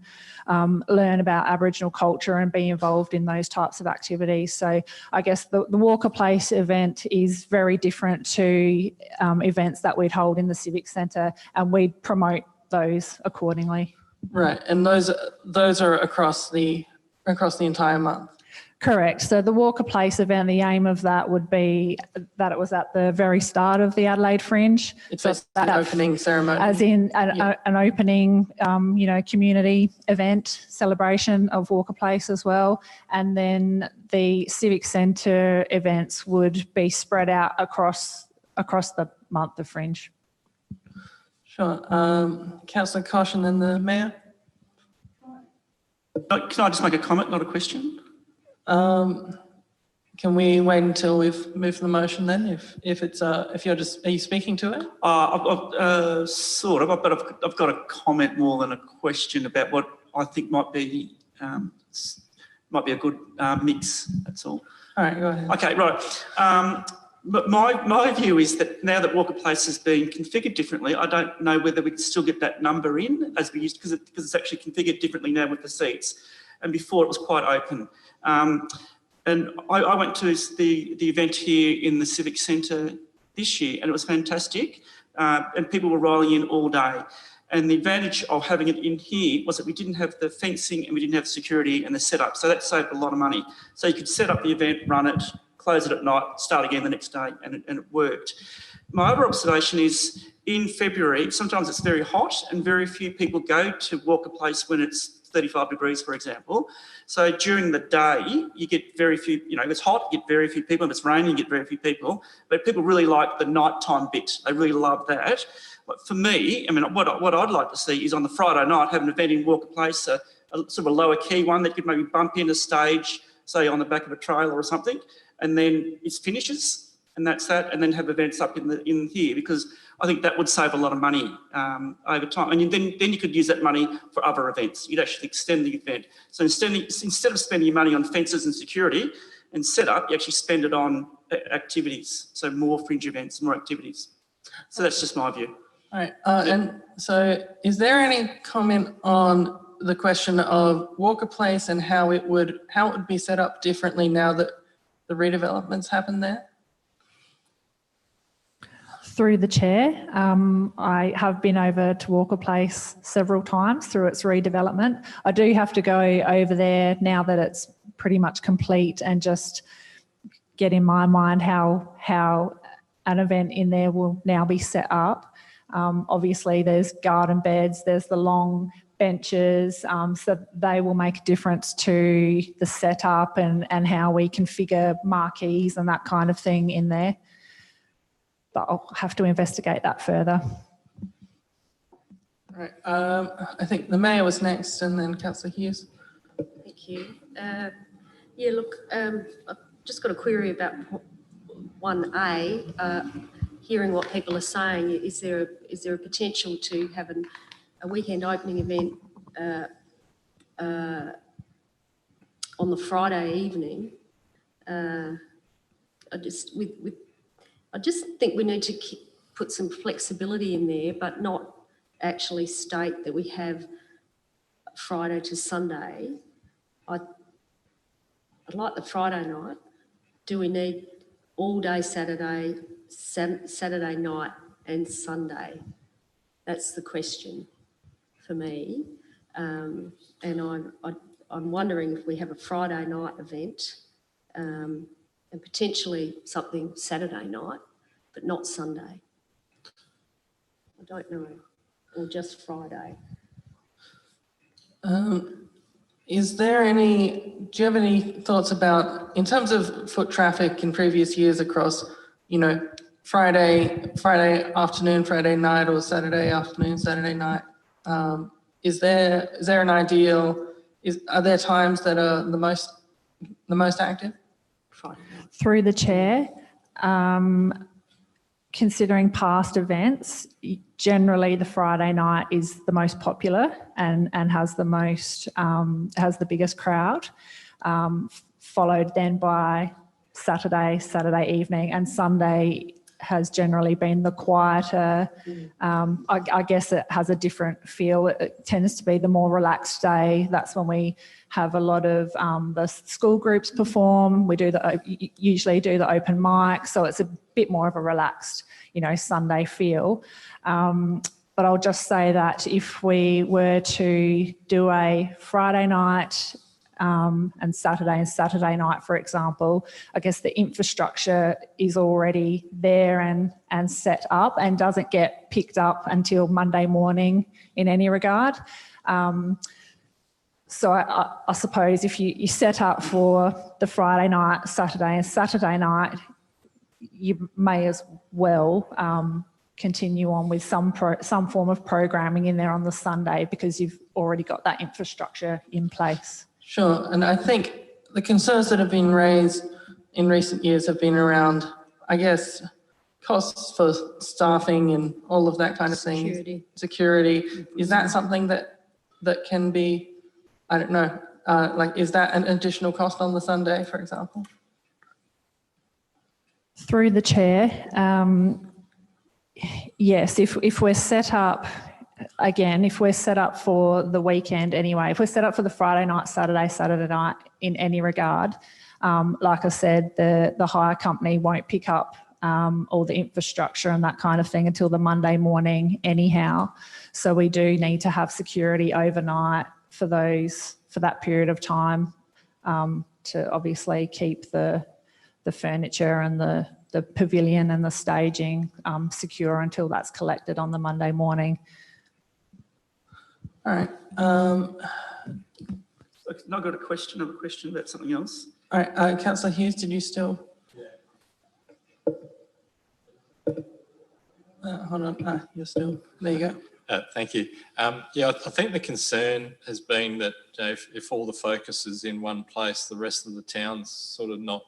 L: learn about Aboriginal culture and be involved in those types of activities. So I guess the Walker Place event is very different to events that we'd hold in the Civic Centre, and we'd promote those accordingly.
A: Right, and those are across the entire month.
L: Correct. So the Walker Place event, the aim of that would be that it was at the very start of the Adelaide Fringe.
A: It's
L: So
A: basically an opening ceremony.
L: as in an opening, community event celebration of Walker Place as well. And then the Civic Centre events would be spread out across the month of Fringe.
A: Sure. Councillor Kosh and then the Mayor.
F: Can I just make a comment, not a question?
A: Can we wait until we've moved the motion then? If you're just, are you speaking to it?
F: Sort of, but I've got a comment more than a question about what I think might be a good mix. That's all.
A: All right, go ahead.
F: Okay, right. But my view is that now that Walker Place has been configured differently, I don't know whether we can still get that number in as we used, because it's actually configured differently now with the seats, and before it was quite open. And I went to the event here in the Civic Centre this year, and it was fantastic, and people were rolling in all day. And the advantage of having it in here was that we didn't have the fencing and we didn't have security and the setup, so that saved a lot of money. So you could set up the event, run it, close it at night, start again the next day, and it worked. My other observation is in February, sometimes it's very hot and very few people go to Walker Place when it's 35 degrees, for example. So during the day, you get very few, if it's hot, you get very few people. If it's raining, you get very few people. But people really like the nighttime bit. They really love that. But for me, what I'd like to see is on the Friday night, have an event in Walker Place, a sort of a lower key one that could maybe bump in a stage, say on the back of a trailer or something, and then it finishes, and that's that, and then have events up in here, because I think that would save a lot of money over time. And then you could use that money for other events. You'd actually extend the event. So instead of spending your money on fences and security and setup, you actually spend it on activities. So more Fringe events, more activities. So that's just my view.
A: All right, and so is there any comment on the question of Walker Place and how it would be set up differently now that the redevelopments happened there?
L: Through the chair, I have been over to Walker Place several times through its redevelopment. I do have to go over there now that it's pretty much complete and just get in my mind how an event in there will now be set up. Obviously, there's garden beds, there's the long benches, so they will make a difference to the setup and how we configure marquees and that kind of thing in there. But I'll have to investigate that further.
A: All right, I think the Mayor was next and then Councillor Hughes.
D: Thank you. Yeah, look, I've just got a query about 1A. Hearing what people are saying, is there a potential to have a weekend opening event on the Friday evening? I just think we need to put some flexibility in there, but not actually state that we have Friday to Sunday. I'd like the Friday night. Do we need all day Saturday night and Sunday? That's the question for me. And I'm wondering if we have a Friday night event and potentially something Saturday night, but not Sunday. I don't know, or just Friday.
A: Do you have any thoughts about, in terms of foot traffic in previous years across, Friday afternoon, Friday night, or Saturday afternoon, Saturday night? Is there an ideal? Are there times that are the most active?
I: Friday night.
L: Through the chair, considering past events, generally the Friday night is the most popular and has the most, has the biggest crowd, followed then by Saturday evening, and Sunday has generally been the quieter. I guess it has a different feel. It tends to be the more relaxed day. That's when we have a lot of the school groups perform. We usually do the open mic, so it's a bit more of a relaxed, Sunday feel. But I'll just say that if we were to do a Friday night and Saturday night, for example, I guess the infrastructure is already there and set up and doesn't get picked up until Monday morning in any regard. So I suppose if you set up for the Friday night, Saturday night, you may as well continue on with some form of programming in there on the Sunday, because you've already got that infrastructure in place.
A: Sure, and I think the concerns that have been raised in recent years have been around, I guess, costs for staffing and all of that kind of thing. Security. Is that something that can be, I don't know, is that an additional cost on the Sunday, for example?
L: Through the chair, yes, if we're set up, again, if we're set up for the weekend anyway, if we're set up for the Friday night, Saturday night in any regard, like I said, the hire company won't pick up all the infrastructure and that kind of thing until the Monday morning anyhow. So we do need to have security overnight for that period of time, to obviously keep the furniture and the pavilion and the staging secure until that's collected on the Monday morning.
A: All right.
F: I've got a question about something else.
A: All right, Councillor Hughes, did you still? Hold on, you're still, there you go.
E: Thank you. Yeah, I think the concern has been that if all the focus is in one place, the rest of the town's sort of not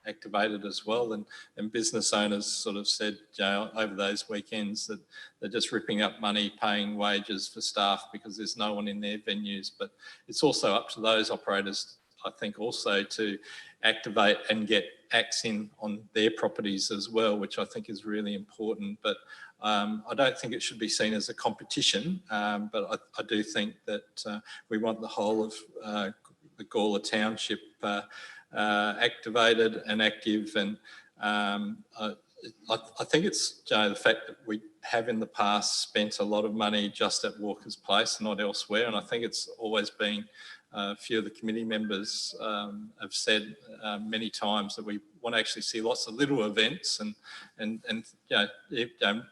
E: activated as well, and business owners sort of said over those weekends that they're just ripping up money paying wages for staff because there's no one in their venues. But it's also up to those operators, I think, also to activate and get acts in on their properties as well, which I think is really important. But I don't think it should be seen as a competition, but I do think that we want the whole of the Gawler Township activated and active, and I think it's the fact that we have in the past spent a lot of money just at Walker's Place and not elsewhere, and I think it's always been a few of the committee members have said many times that we want to actually see lots of little events, and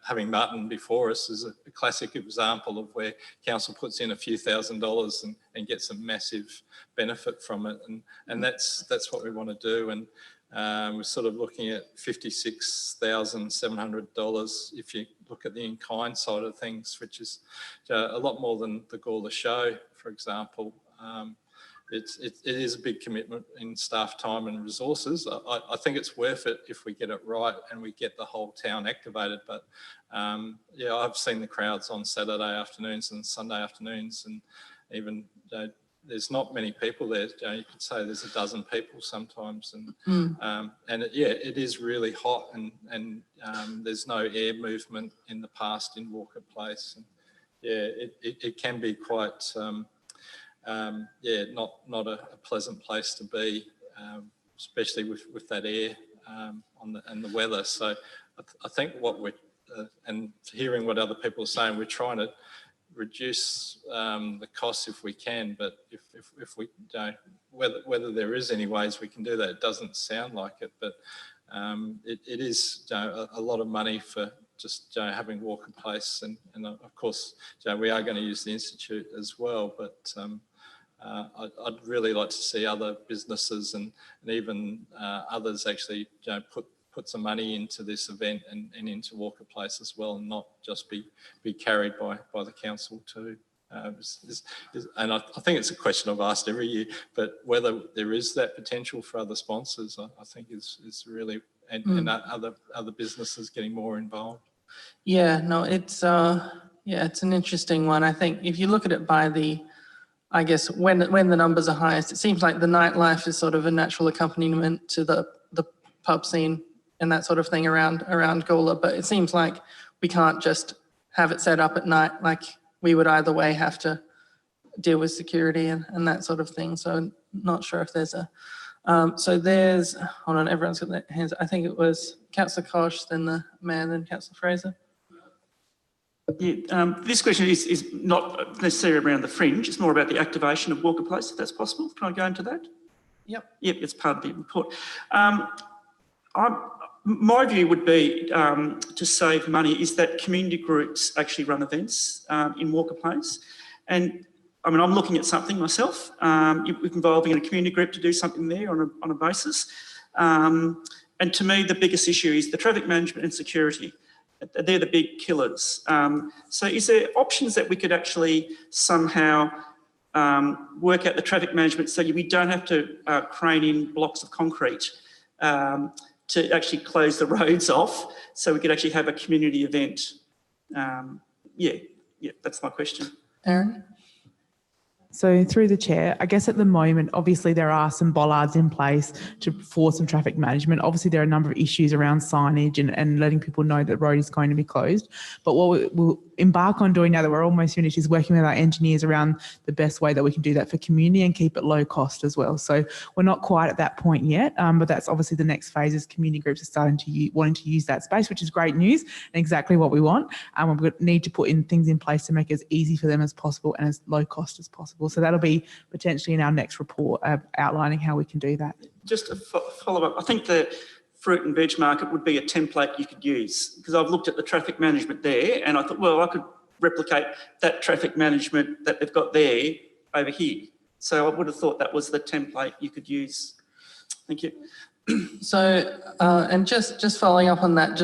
E: having Martin before us is a classic example of where council puts in a few $1,000s and gets a massive benefit from it, and that's what we want to do. And we're sort of looking at $56,700 if you look at the in-kind side of things, which is a lot more than the Gawler show, for example. It is a big commitment in staff time and resources. I think it's worth it if we get it right and we get the whole town activated. But yeah, I've seen the crowds on Saturday afternoons and Sunday afternoons, and even there's not many people there. You could say there's a dozen people sometimes, and it is really hot, and there's no air movement in the past in Walker Place. And yeah, it can be quite. Not a pleasant place to be, especially with that air and the weather. So I think what we're, and hearing what other people are saying, we're trying to reduce the costs if we can, but if we don't, whether there is any ways we can do that, it doesn't sound like it, but it is a lot of money for just having Walker Place, and of course we are going to use the Institute as well, but I'd really like to see other businesses and even others actually put some money into this event and into Walker Place as well, and not just be carried by the council too. And I think it's a question I've asked every year, but whether there is that potential for other sponsors, I think is really, and other businesses getting more involved.
A: Yeah, no, it's an interesting one. I think if you look at it by I guess when the numbers are highest, it seems like the nightlife is sort of a natural accompaniment to the pub scene and that sort of thing around Gawler. But it seems like we can't just have it set up at night. Like we would either way have to deal with security and that sort of thing. So not sure if there's hold on, everyone's got their hands. I think it was Councillor Kosh, then the Mayor, then Councillor Fraser.
F: Yeah, this question is not necessarily around the fringe. It's more about the activation of Walker Place, if that's possible. Can I go into that?
A: Yep.
F: Yep, it's part of the report. My view would be to save money is that community groups actually run events in Walker Place. And I mean, I'm looking at something myself, involving a community group to do something there on a basis. And to me, the biggest issue is the traffic management and security. They're the big killers. So is there options that we could actually somehow work out the traffic management so we don't have to crane in blocks of concrete to actually close the roads off, so we could actually have a community event? Yeah, that's my question.
A: Aaron?
H: So through the chair, I guess at the moment, obviously there are some bollards in place for some traffic management. Obviously there are a number of issues around signage and letting people know that the road is going to be closed. But what we'll embark on doing now that we're almost finished is working with our engineers around the best way that we can do that for community and keep it low cost as well. So we're not quite at that point yet, but that's obviously the next phase is community groups are starting to wanting to use that space, which is great news and exactly what we want. We need to put in things in place to make it as easy for them as possible and as low cost as possible. So that'll be potentially in our next report outlining how we can do that.
F: Just a follow-up, I think the fruit and veg market would be a template you could use, because I've looked at the traffic management there and I thought, well, I could replicate that traffic management that they've got there over here. So I would have thought that was the template you could use. Thank you.
A: So, and just following up on that,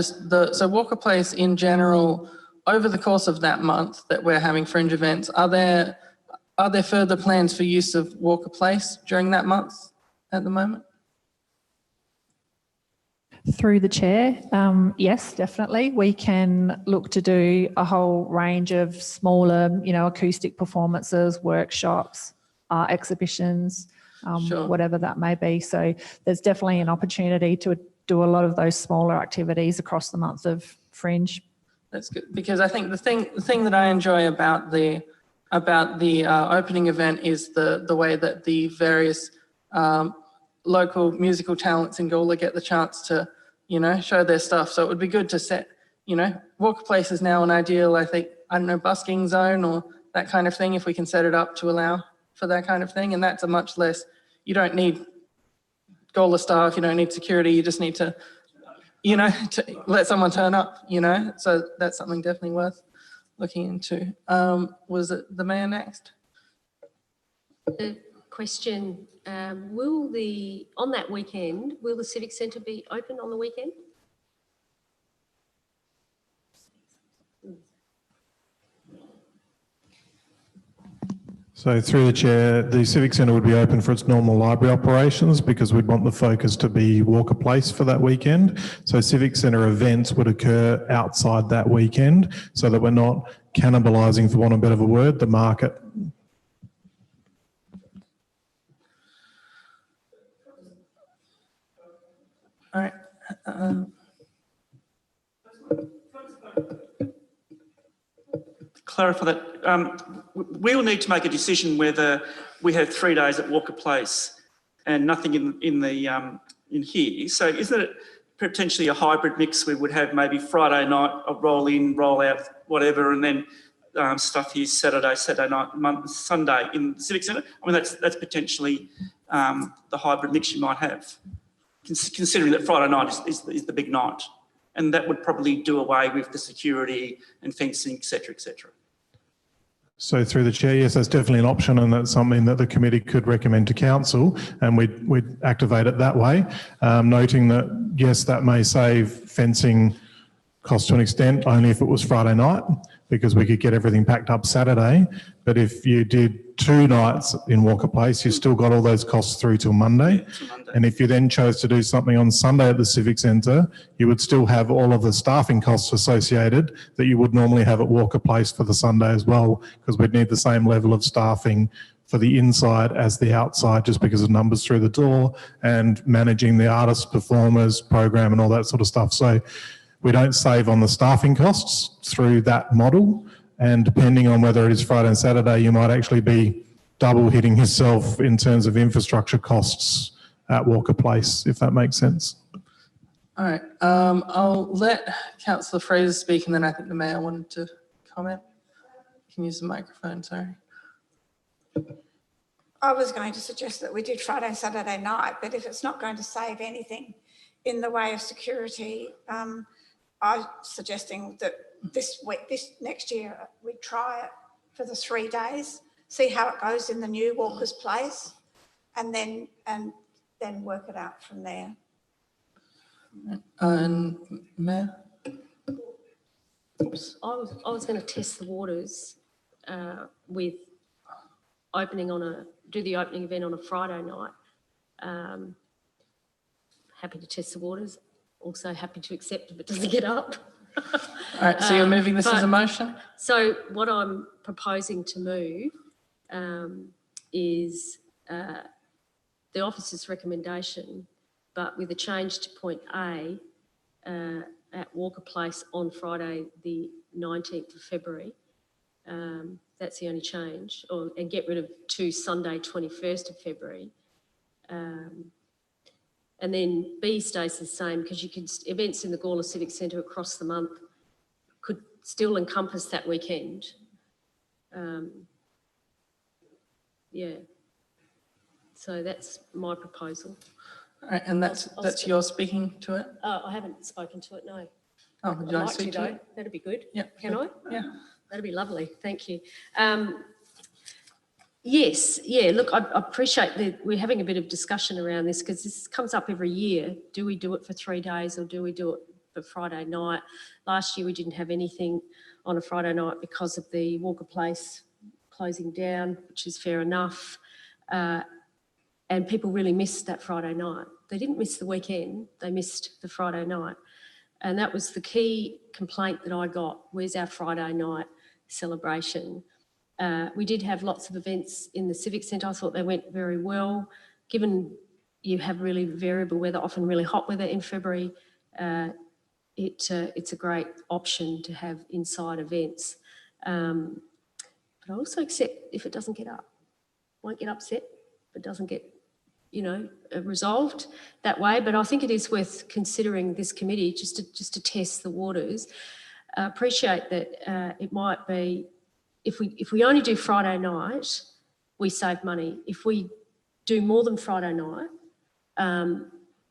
A: so Walker Place in general, over the course of that month that we're having fringe events, are there further plans for use of Walker Place during that month at the moment?
L: Through the chair, yes, definitely. We can look to do a whole range of smaller, acoustic performances, workshops, art exhibitions,
A: Sure.
L: whatever that may be. So there's definitely an opportunity to do a lot of those smaller activities across the month of Fringe.
A: That's good, because I think the thing that I enjoy about the opening event is the way that the various local musical talents in Gawler get the chance to, show their stuff. So it would be good to set, Walker Place is now an ideal, I think, busking zone or that kind of thing, if we can set it up to allow for that kind of thing. And that's a much less, you don't need Gawler staff, you don't need security, you just need to, to let someone turn up, So that's something definitely worth looking into. Was it the Mayor next?
D: The question, on that weekend, will the Civic Centre be open on the weekend?
M: So through the chair, the Civic Centre would be open for its normal library operations because we'd want the focus to be Walker Place for that weekend. So Civic Centre events would occur outside that weekend so that we're not cannibalising, for want of a better word, the market.
A: All right.
F: Clarify that. We'll need to make a decision whether we have 3 days at Walker Place and nothing in here. So isn't it potentially a hybrid mix? We would have maybe Friday night, a roll in, roll out, whatever, and then stuff here Saturday night, Sunday in the Civic Centre. I mean, that's potentially the hybrid mix you might have, considering that Friday night is the big night, and that would probably do away with the security and fencing, etc., etc.
M: So through the chair, yes, that's definitely an option, and that's something that the committee could recommend to council, and we'd activate it that way, noting that yes, that may save fencing cost to an extent, only if it was Friday night, because we could get everything packed up Saturday. But if you did 2 nights in Walker Place, you still got all those costs through till Monday. And if you then chose to do something on Sunday at the Civic Centre, you would still have all of the staffing costs associated that you would normally have at Walker Place for the Sunday as well, because we'd need the same level of staffing for the inside as the outside, just because of numbers through the door and managing the artists, performers, program and all that sort of stuff. So we don't save on the staffing costs through that model. And depending on whether it is Friday and Saturday, you might actually be double hitting yourself in terms of infrastructure costs at Walker Place, if that makes sense.
A: All right, I'll let Councillor Fraser speak, and then I think the Mayor wanted to comment. You can use the microphone, sorry.
I: I was going to suggest that we did Friday and Saturday night, but if it's not going to save anything in the way of security, I'm suggesting that this next year, we try it for the 3 days, see how it goes in the new Walker's Place, and then work it out from there.
A: And Mayor?
D: Oops, I was going to test the waters with do the opening event on a Friday night. Happy to test the waters. Also happy to accept if it doesn't get up.
A: All right, so you're moving this as a motion?
D: So what I'm proposing to move is the officer's recommendation, but with a change to point A at Walker Place on Friday, the 19th of February. That's the only change, and get rid of to Sunday, 21st of February. And then B stays the same, because you could, events in the Gawler Civic Centre across the month could still encompass that weekend. Yeah. So that's my proposal.
A: All right, and that's your speaking to it?
D: I haven't spoken to it, no.
A: Oh, would you like to speak to
D: though.
A: it?
D: That'd be good.
A: Yeah.
D: Can I?
A: Yeah.
D: That'd be lovely. Thank you. Yes, yeah, look, I appreciate that we're having a bit of discussion around this, because this comes up every year. Do we do it for 3 days, or do we do it for Friday night? Last year we didn't have anything on a Friday night because of the Walker Place closing down, which is fair enough. And people really missed that Friday night. They didn't miss the weekend, they missed the Friday night. And that was the key complaint that I got. Where's our Friday night celebration? We did have lots of events in the Civic Centre. I thought they went very well. Given you have really variable weather, often really hot weather in February, it's a great option to have inside events. But I also accept if it doesn't get up. Won't get upset if it doesn't get, resolved that way. But I think it is worth considering this committee just to test the waters. I appreciate that it might be, if we only do Friday night, we save money. If we do more than Friday night,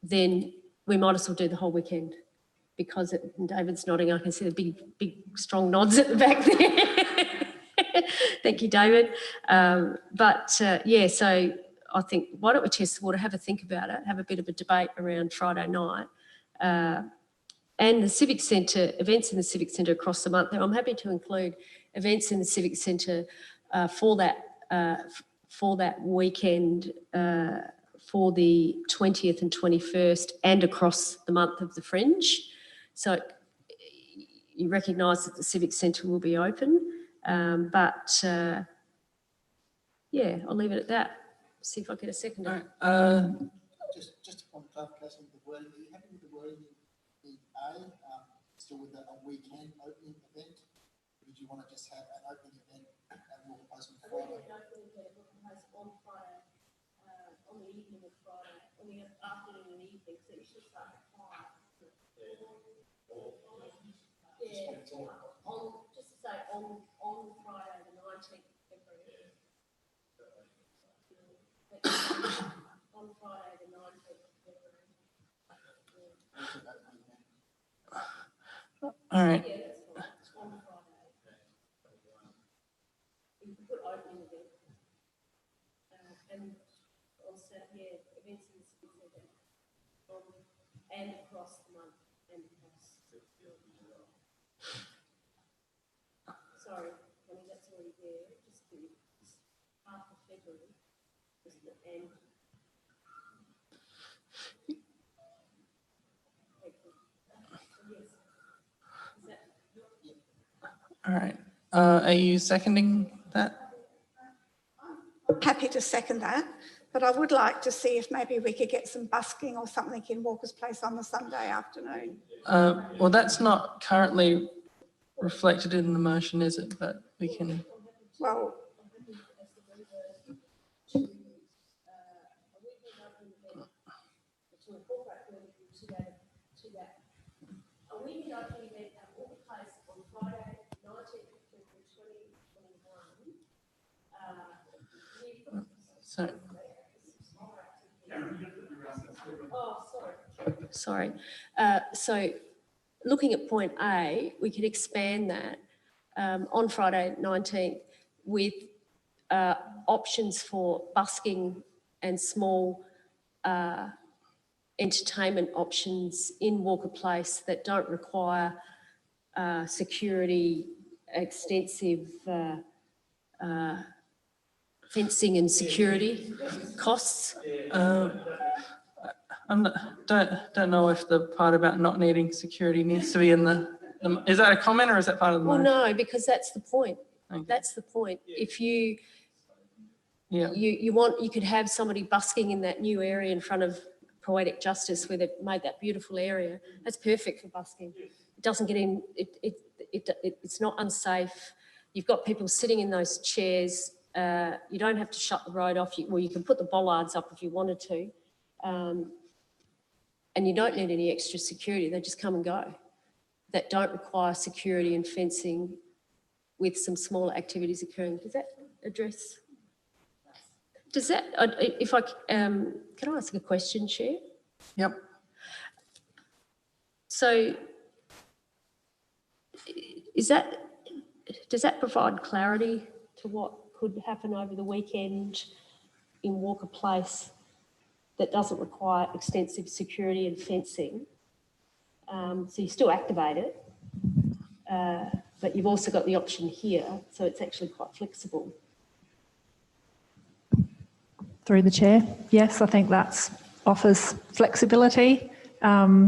D: then we might as well do the whole weekend, because David's nodding. I can see the big strong nods at the back there. Thank you, David. Yeah, so I think, why don't we test the water, have a think about it, have a bit of a debate around Friday night. And the Civic Centre, events in the Civic Centre across the month. I'm happy to include events in the Civic Centre for that weekend, for the 20th and 21st, and across the month of the Fringe. So you recognise that the Civic Centre will be open, yeah, I'll leave it at that. See if I get a second.
A: All right,
B: Just on clarification, the wording, are you happy with the wording in A, still with a weekend opening event? Or did you want to just have an opening event at Walker Place on Friday?
D: On Friday, on the evening of Friday, on the afternoon and evening, so you should start at 5. Yeah, just to say on Friday the 19th of February. On Friday the 19th of February.
A: all right.
D: Yeah, that's fine. On Friday. You can put opening event. And also, yeah, events in the Civic Centre and across the month and across.
A: All right. Are you seconding that?
I: Happy to second that, but I would like to see if maybe we could get some busking or something in Walker's Place on the Sunday afternoon.
A: Well, that's not currently reflected in the motion, is it? But we can.
I: Well,
A: So,
D: Sorry. So looking at point A, we could expand that on Friday 19th with options for busking and small entertainment options in Walker Place that don't require security, extensive fencing and security costs.
A: don't know if the part about not needing security needs to be in the is that a comment or is that part of the
D: Well,
A: motion?
D: no, because that's the point.
A: Okay.
D: That's the point. If you
A: Yeah.
D: you could have somebody busking in that new area in front of Poetic Justice where they've made that beautiful area. That's perfect for busking. It doesn't get in. It's not unsafe. You've got people sitting in those chairs. You don't have to shut the road off. You can put the bollards up if you wanted to. And you don't need any extra security. They just come and go. That don't require security and fencing with some smaller activities occurring. Does that address? Does that, if I, can I ask a question, Chair?
A: Yep.
D: So does that provide clarity to what could happen over the weekend in Walker Place that doesn't require extensive security and fencing? So you still activate it, but you've also got the option here, so it's actually quite flexible.
L: Through the chair, yes, I think that offers flexibility. I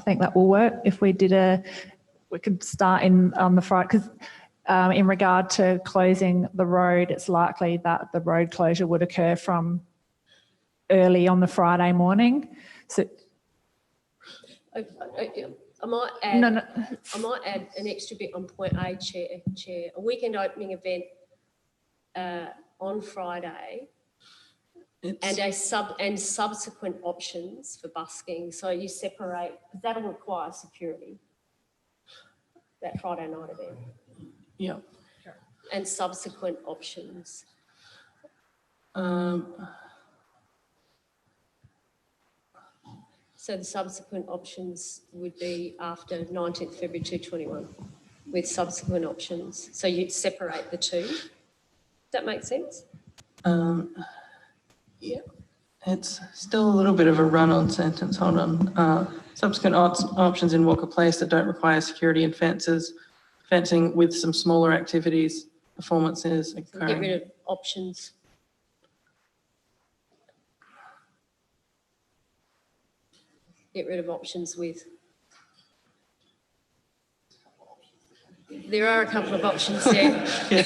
L: think that will work if we we could start on the Friday, because in regard to closing the road, it's likely that the road closure would occur from early on the Friday morning. So
D: I might add, I might add an extra bit on point A, Chair. A weekend opening event on Friday and subsequent options for busking. So you separate, because that'll require security, that Friday night event.
A: Yeah.
D: And subsequent options. So the subsequent options would be after 19th February 2021 with subsequent options. So you'd separate the two. Does that make sense?
A: Yeah. It's still a little bit of a run-on sentence. Hold on. Subsequent options in Walker Place that don't require security and fencing with some smaller activities, performances occurring.
D: Get rid of options. Get rid of options with. There are a couple of options there. Yeah.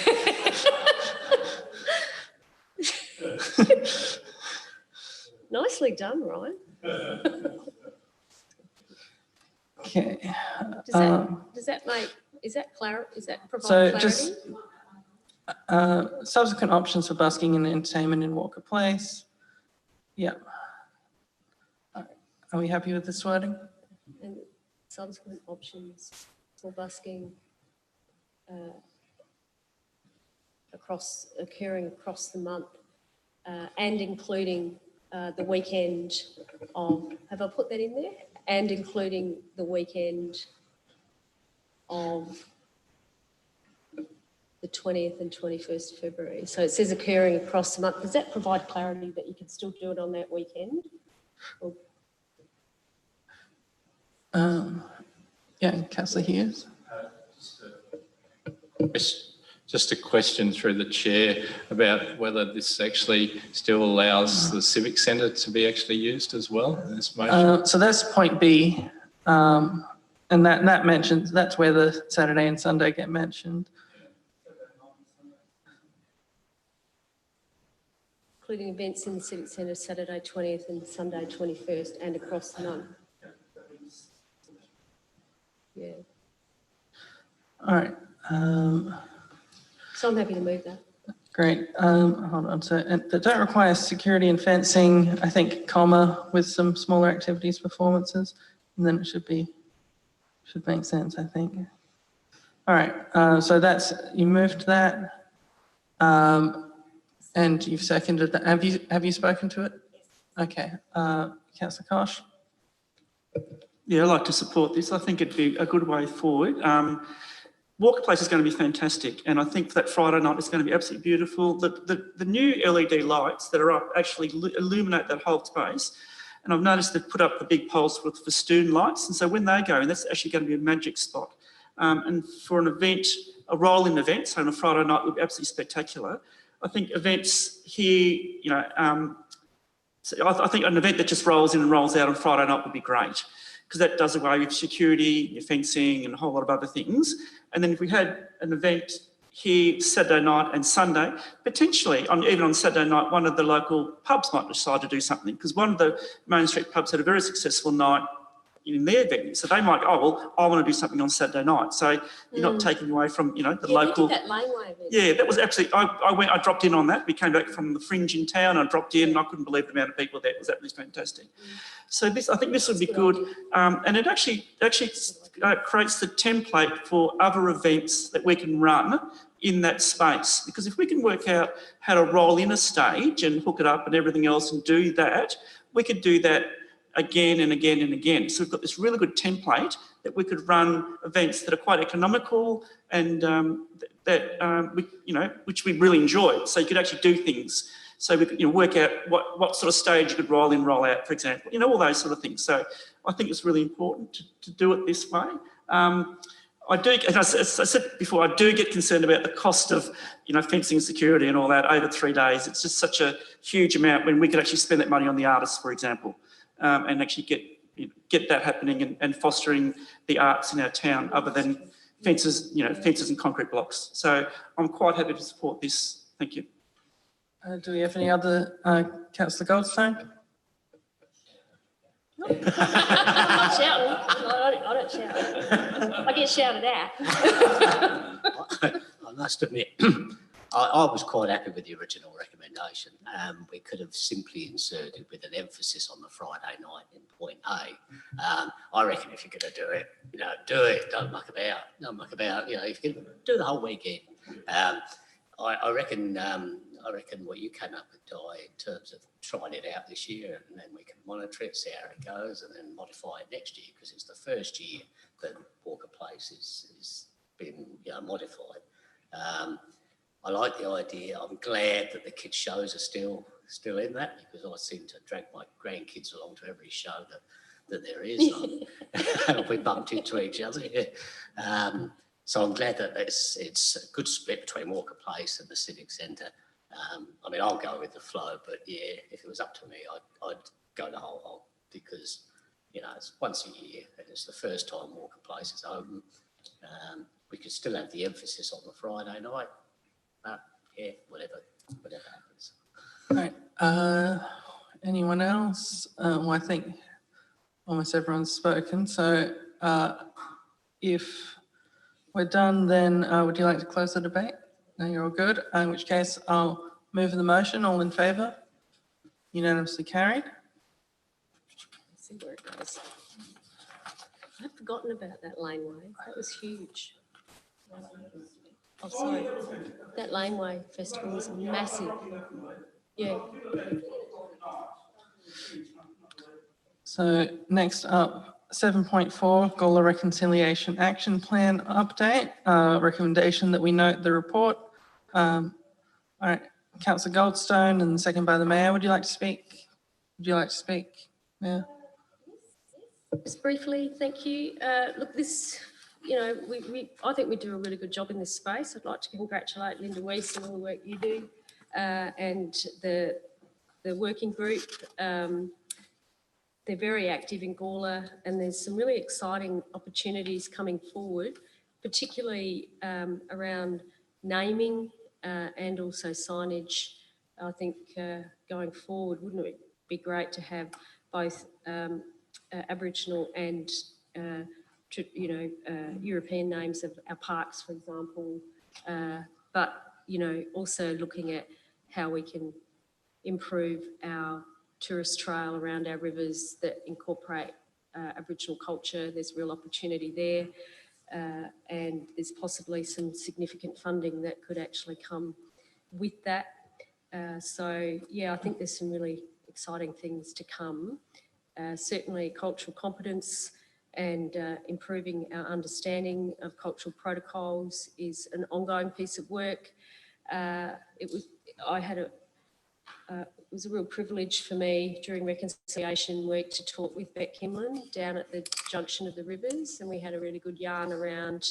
D: Nicely done, Ryan.
A: Okay.
D: Does that make, is that provide clarity?
A: Just subsequent options for busking and entertainment in Walker Place. Yeah. Are we happy with this wording?
D: And subsequent options for busking occurring across the month and including the weekend of, have I put that in there? And including the weekend of the 20th and 21st of February. So it says occurring across the month. Does that provide clarity that you can still do it on that weekend? Or
A: yeah, Councillor Hughes.
E: Just a question through the chair about whether this actually still allows the Civic Centre to be actually used as well in this motion.
A: So that's point B, and that mentions, that's where the Saturday and Sunday get mentioned.
D: Including events in the Civic Centre Saturday 20th and Sunday 21st and across none. Yeah.
A: All right.
D: So I'm happy to move that.
A: Great. Hold on. So, and that don't require security and fencing, I think, comma, with some smaller activities, performances, and then it should make sense, I think. All right. So you moved that, and you've seconded that. Have you spoken to it? Okay. Councillor Kosh.
F: Yeah, I'd like to support this. I think it'd be a good way forward. Walker Place is going to be fantastic, and I think that Friday night is going to be absolutely beautiful. The new LED lights that are up actually illuminate that whole space, and I've noticed they've put up the big poles for festoon lights, and so when they go in, that's actually going to be a magic spot. And for an event, a roll-in event, so on a Friday night would be absolutely spectacular. I think events here, you know, so I think an event that just rolls in and rolls out on Friday night would be great, because that does away with security, your fencing and a whole lot of other things. And then if we had an event here Saturday night and Sunday, potentially even on Saturday night, one of the local pubs might decide to do something, because one of the Main Street pubs had a very successful night in their venue. So they might go, oh, well, I want to do something on Saturday night. So you're not taking away from, you know, the local.
D: They did that laneway event.
F: Yeah, that was absolutely, I dropped in on that. We came back from the fringe in town. I dropped in and I couldn't believe the amount of people there. It was absolutely fantastic. So I think this would be good. And it actually creates the template for other events that we can run in that space. Because if we can work out how to roll in a stage and hook it up and everything else and do that, we could do that again and again and again. So we've got this really good template that we could run events that are quite economical and which we really enjoy. So you could actually do things. So we could, work out what sort of stage you could roll in, roll out, for example, all those sort of things. So I think it's really important to do it this way. I do, as I said before, I do get concerned about the cost of, fencing and security and all that over 3 days. It's just such a huge amount when we could actually spend that money on the artists, for example, and actually get that happening and fostering the arts in our town, other than fences and concrete blocks. So I'm quite happy to support this. Thank you.
A: Do we have any other, Councillor Goldstone?
D: I'm not shouting. I don't shout. I get shouted at.
K: I must admit, I was quite happy with the original recommendation. We could have simply inserted with an emphasis on the Friday night in point A. I reckon if you're going to do it, do it. Don't muck about. Don't muck about. If you can do the whole weekend. I reckon what you came up with, Di, in terms of trying it out this year, and then we can monitor it, see how it goes, and then modify it next year, because it's the first year that Walker Place is been modified. I like the idea. I'm glad that the kids' shows are still in that, because I seem to drag my grandkids along to every show that there is. We bumped into each other. Yeah. So I'm glad that it's a good split between Walker Place and the Civic Centre. I'll go with the flow, but yeah, if it was up to me, I'd go the whole hog, because it's once a year and it's the first time Walker Place is open. We could still have the emphasis on the Friday night, but yeah, whatever happens.
A: All right. Anyone else? Well, I think almost everyone's spoken. So if we're done, then would you like to close the debate? No, you're all good. In which case, I'll move the motion. All in favour? Unanimously carried.
D: Let's see where it goes. I've forgotten about that laneway. That was huge. Oh, sorry. That laneway festival was massive. Yeah.
A: So next up, 7.4, Gawler Reconciliation Action Plan update. Recommendation that we note the report. All right, Councillor Goldstone, and second by the Mayor. Would you like to speak? Yeah.
D: Just briefly, thank you. Look, this I think we do a really good job in this space. I'd like to congratulate Linda Weiss and all the work you do, and the working group. They're very active in Gawler, and there's some really exciting opportunities coming forward, particularly around naming and also signage. I think going forward, wouldn't it be great to have both Aboriginal and European names of our parks, for example, but also looking at how we can improve our tourist trail around our rivers that incorporate Aboriginal culture. There's real opportunity there, and there's possibly some significant funding that could actually come with that. So yeah, I think there's some really exciting things to come. Certainly cultural competence and improving our understanding of cultural protocols is an ongoing piece of work. It was a real privilege for me during reconciliation work to talk with Beck Kimlin down at the junction of the rivers, and we had a really good yarn around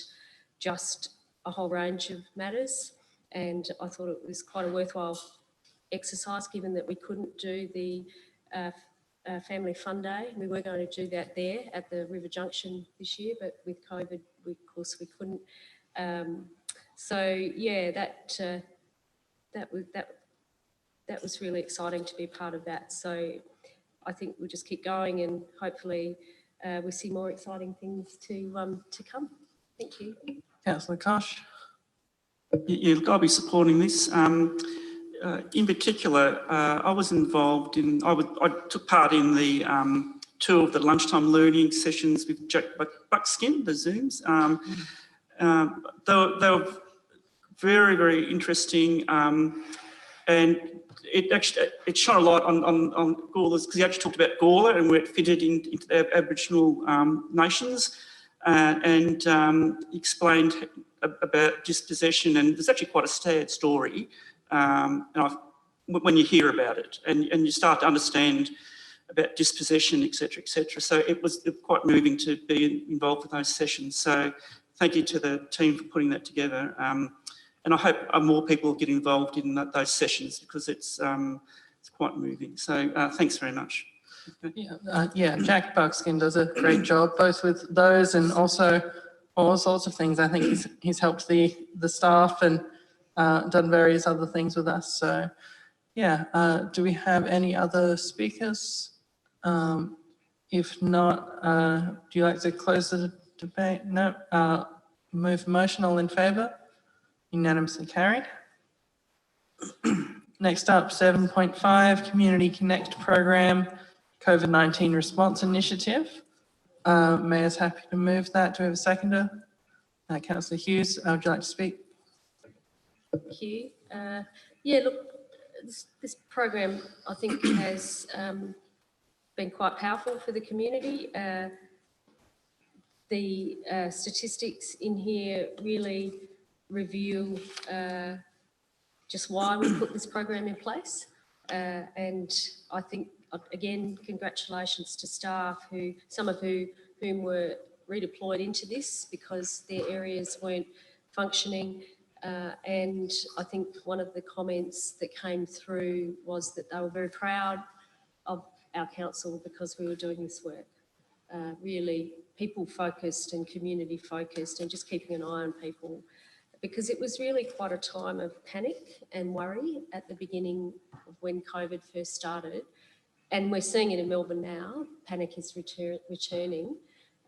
D: just a whole range of matters, and I thought it was quite a worthwhile exercise given that we couldn't do the Family Fun Day. We were going to do that there at the River Junction this year, but with COVID, of course we couldn't. So yeah, that was really exciting to be a part of that. So I think we'll just keep going, and hopefully we see more exciting things to come. Thank you.
A: Councillor Kosh.
F: Yeah, look, I'll be supporting this. In particular, I was involved in, I took part in the two of the lunchtime learning sessions with Jack Buckskin, the Zooms. They were very, very interesting, and it shone a light on Gawler's, because he actually talked about Gawler and where it fitted into the Aboriginal nations, and he explained about dispossession, and it's actually quite a sad story. When you hear about it and you start to understand about dispossession, etc., etc. So it was quite moving to be involved with those sessions. So thank you to the team for putting that together. And I hope more people get involved in those sessions, because it's quite moving. So thanks very much.
A: Yeah, Jack Buckskin does a great job, both with those and also all sorts of things. I think he's helped the staff and done various other things with us. So yeah, do we have any other speakers? If not, do you like to close the debate? No. Move motion, all in favour? Unanimously carried. Next up, 7.5, Community Connect Program, COVID-19 Response Initiative. Mayor's happy to move that. Do we have a seconder? Councillor Hughes, would you like to speak?
D: Thank you. Yeah, look, this program I think has been quite powerful for the community. The statistics in here really reveal just why we put this program in place. And I think, again, congratulations to staff some of whom were redeployed into this because their areas weren't functioning. And I think one of the comments that came through was that they were very proud of our council because we were doing this work. Really people focused and community focused, and just keeping an eye on people, because it was really quite a time of panic and worry at the beginning of when COVID first started. And we're seeing it in Melbourne now. Panic is returning,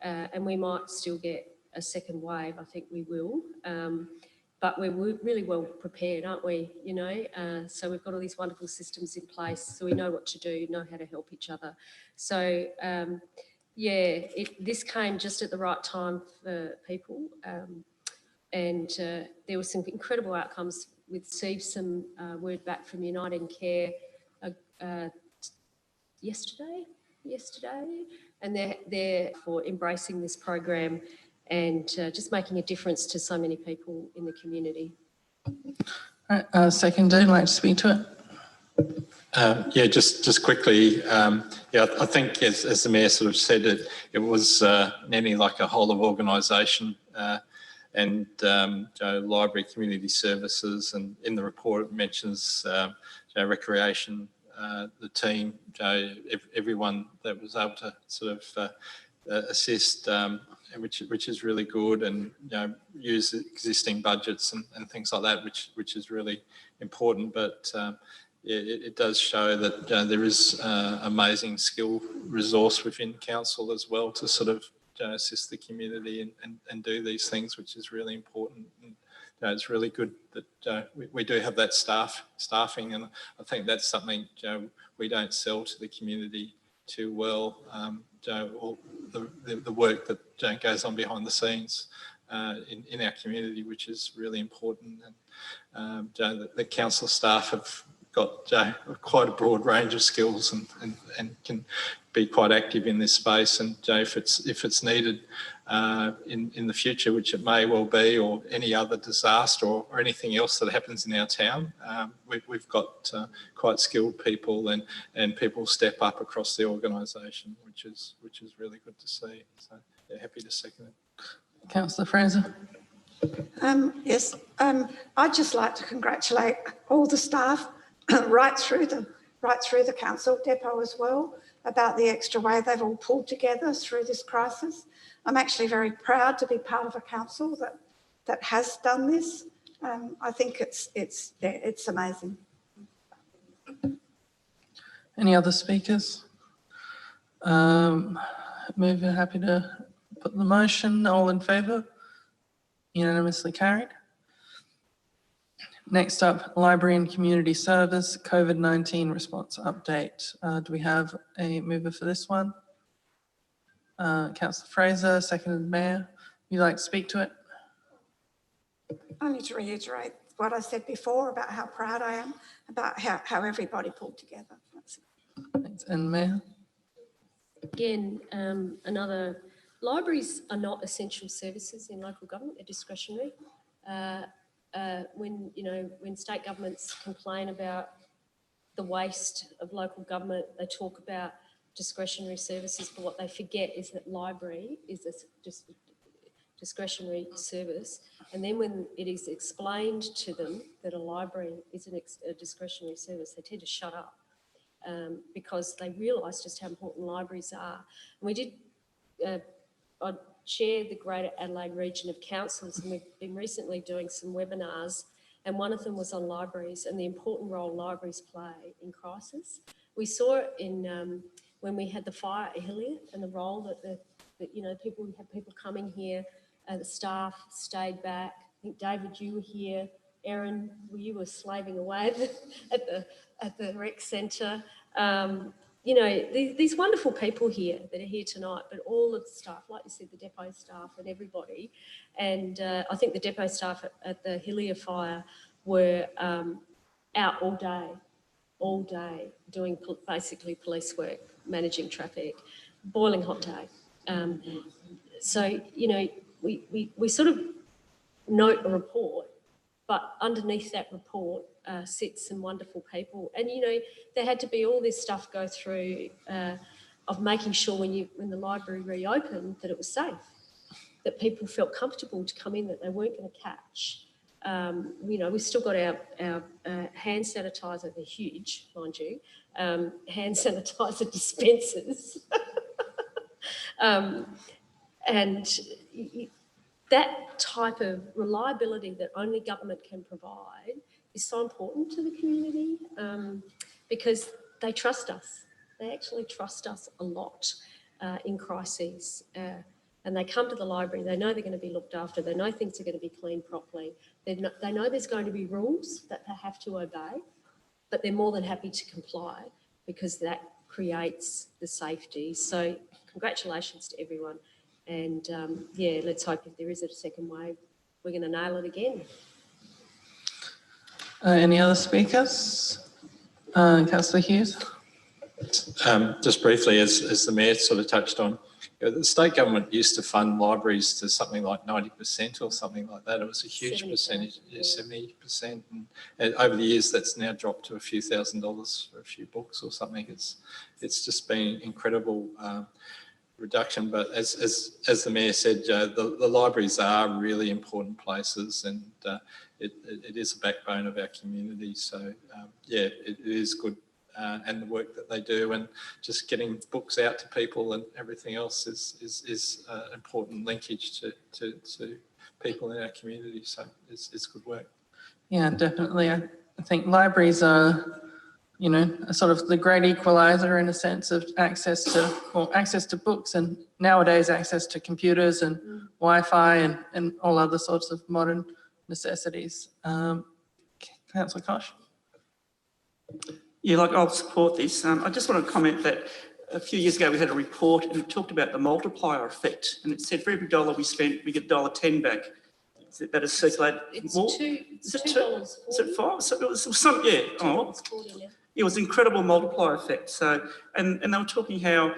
D: and we might still get a second wave. I think we will. But we're really well prepared, aren't we? You know, so we've got all these wonderful systems in place, so we know what to do, know how to help each other. So yeah, this came just at the right time for people, and there were some incredible outcomes. We received some word back from United Care yesterday, and they're for embracing this program and just making a difference to so many people in the community.
A: All right, seconder, I'd like to speak to it.
E: Yeah, just quickly. Yeah, I think as the Mayor sort of said, it was nearly like a whole of organisation and library community services, and in the report it mentions recreation, the team, everyone that was able to sort of assist, which is really good, and use existing budgets and things like that, which is really important. But it does show that there is amazing skill resource within council as well to sort of assist the community and do these things, which is really important. And, it's really good that we do have that staffing, and I think that's something we don't sell to the community too well. All the work that goes on behind the scenes in our community, which is really important. And the council staff have got quite a broad range of skills and can be quite active in this space. And if it's needed in the future, which it may well be, or any other disaster or anything else that happens in our town, we've got quite skilled people and people step up across the organisation, which is really good to see. So happy to second it.
A: Councillor Fraser.
I: Yes, I'd just like to congratulate all the staff right through the council depot as well, about the extra way they've all pulled together through this crisis. I'm actually very proud to be part of a council that has done this. I think it's amazing.
A: Any other speakers? Happy to put the motion. All in favour? Unanimously carried. Next up, Library and Community Service COVID-19 response update. Do we have a mover for this one? Councillor Fraser, seconded Mayor. Would you like to speak to it?
I: Only to reiterate what I said before about how proud I am about how everybody pulled together.
A: Thanks. And Mayor?
D: Again, libraries are not essential services in local government, they're discretionary. When state governments complain about the waste of local government, they talk about discretionary services, but what they forget is that library is a discretionary service. And then when it is explained to them that a library is a discretionary service, they tend to shut up because they realise just how important libraries are. And we did, I chair the Greater Adelaide Region of Councils, and we've been recently doing some webinars, and one of them was on libraries and the important role libraries play in crisis. We saw it in when we had the fire at Hillier, and the role that we had people coming here, the staff stayed back. I think David, you were here. Erin, you were slaving away at the rec centre. These wonderful people here that are here tonight, but all of the staff, like you said, the depot staff and everybody. And I think the depot staff at the Hillier fire were out all day doing basically police work, managing traffic, boiling hot day. We sort of note a report, but underneath that report sit some wonderful people. And, there had to be all this stuff go through of making sure when the library reopened that it was safe, that people felt comfortable to come in, that they weren't going to catch. We've still got our hand sanitizer, they're huge, mind you, hand sanitizer dispensers. That type of reliability that only government can provide is so important to the community because they trust us. They actually trust us a lot in crises. And they come to the library, they know they're going to be looked after, they know things are going to be cleaned properly, they know there's going to be rules that they have to obey, but they're more than happy to comply because that creates the safety. So congratulations to everyone. And let's hope if there is a second wave, we're going to nail it again.
A: Any other speakers? Councillor Hughes?
E: Just briefly, as the Mayor sort of touched on, the state government used to fund libraries to something like 90% or something like that. It was a huge 70%, percentage, 70%. And over the years, that's now dropped to a few $1,000s for a few books or something. It's just been incredible reduction, but as the Mayor said, the libraries are really important places, and it is a backbone of our community. So yeah, it is good, and the work that they do, and just getting books out to people and everything else is an important linkage to people in our community. So it's good work.
A: Yeah, definitely. I think libraries are, you know, a sort of the great equalizer in a sense of access to books, and nowadays access to computers and Wi-Fi and all other sorts of modern necessities. Councillor Kosh?
F: Yeah, like I'll support this. I just want to comment that a few years ago we had a report and it talked about the multiplier effect, and it said for every dollar we spent, we get $1.10 back. That is circulated more. Is it $2? Is it $5? So it was some, yeah. Oh, it was an incredible multiplier effect. So, and they were talking how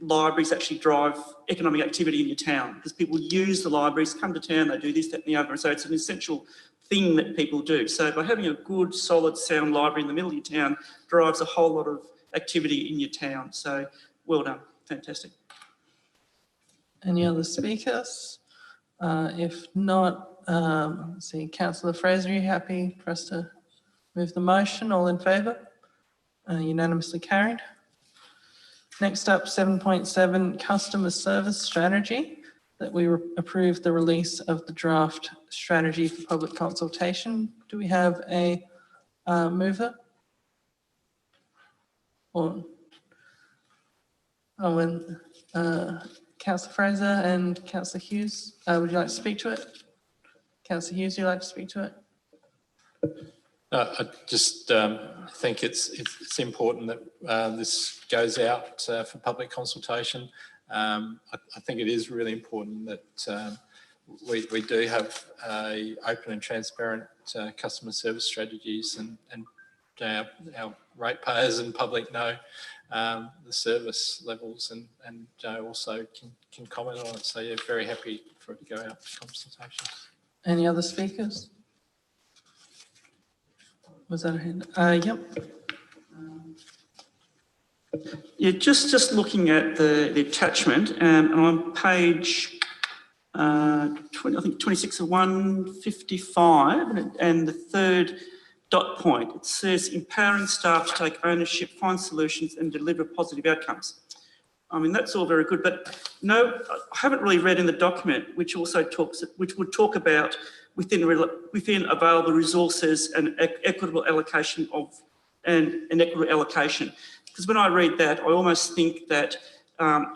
F: libraries actually drive economic activity in your town, because people use the libraries, come to town, they do this, that, and the other. So it's an essential thing that people do. So by having a good, solid, sound library in the middle of your town drives a whole lot of activity in your town. So well done, fantastic.
A: Any other speakers? If not, let's see, Councillor Fraser, are you happy for us to move the motion? All in favour? Unanimously carried. Next up, 7.7, customer service strategy, that we approve the release of the draft strategy for public consultation. Do we have a mover? Or, Councillor Fraser and Councillor Hughes, would you like to speak to it? Councillor Hughes, would you like to speak to it?
E: I just think it's important that this goes out for public consultation. I think it is really important that we do have open and transparent customer service strategies, and our ratepayers and public know the service levels, and also can comment on it. So yeah, very happy for it to go out for consultation.
A: Any other speakers? Was that a hand? Yep.
F: Yeah, just looking at the attachment, and on page 20, I think 26 of 155, and the third dot point, it says empowering staff to take ownership, find solutions and deliver positive outcomes. I mean, that's all very good, but no, I haven't really read in the document, which would talk about within available resources and equitable allocation and equitable allocation. Because when I read that, I almost think that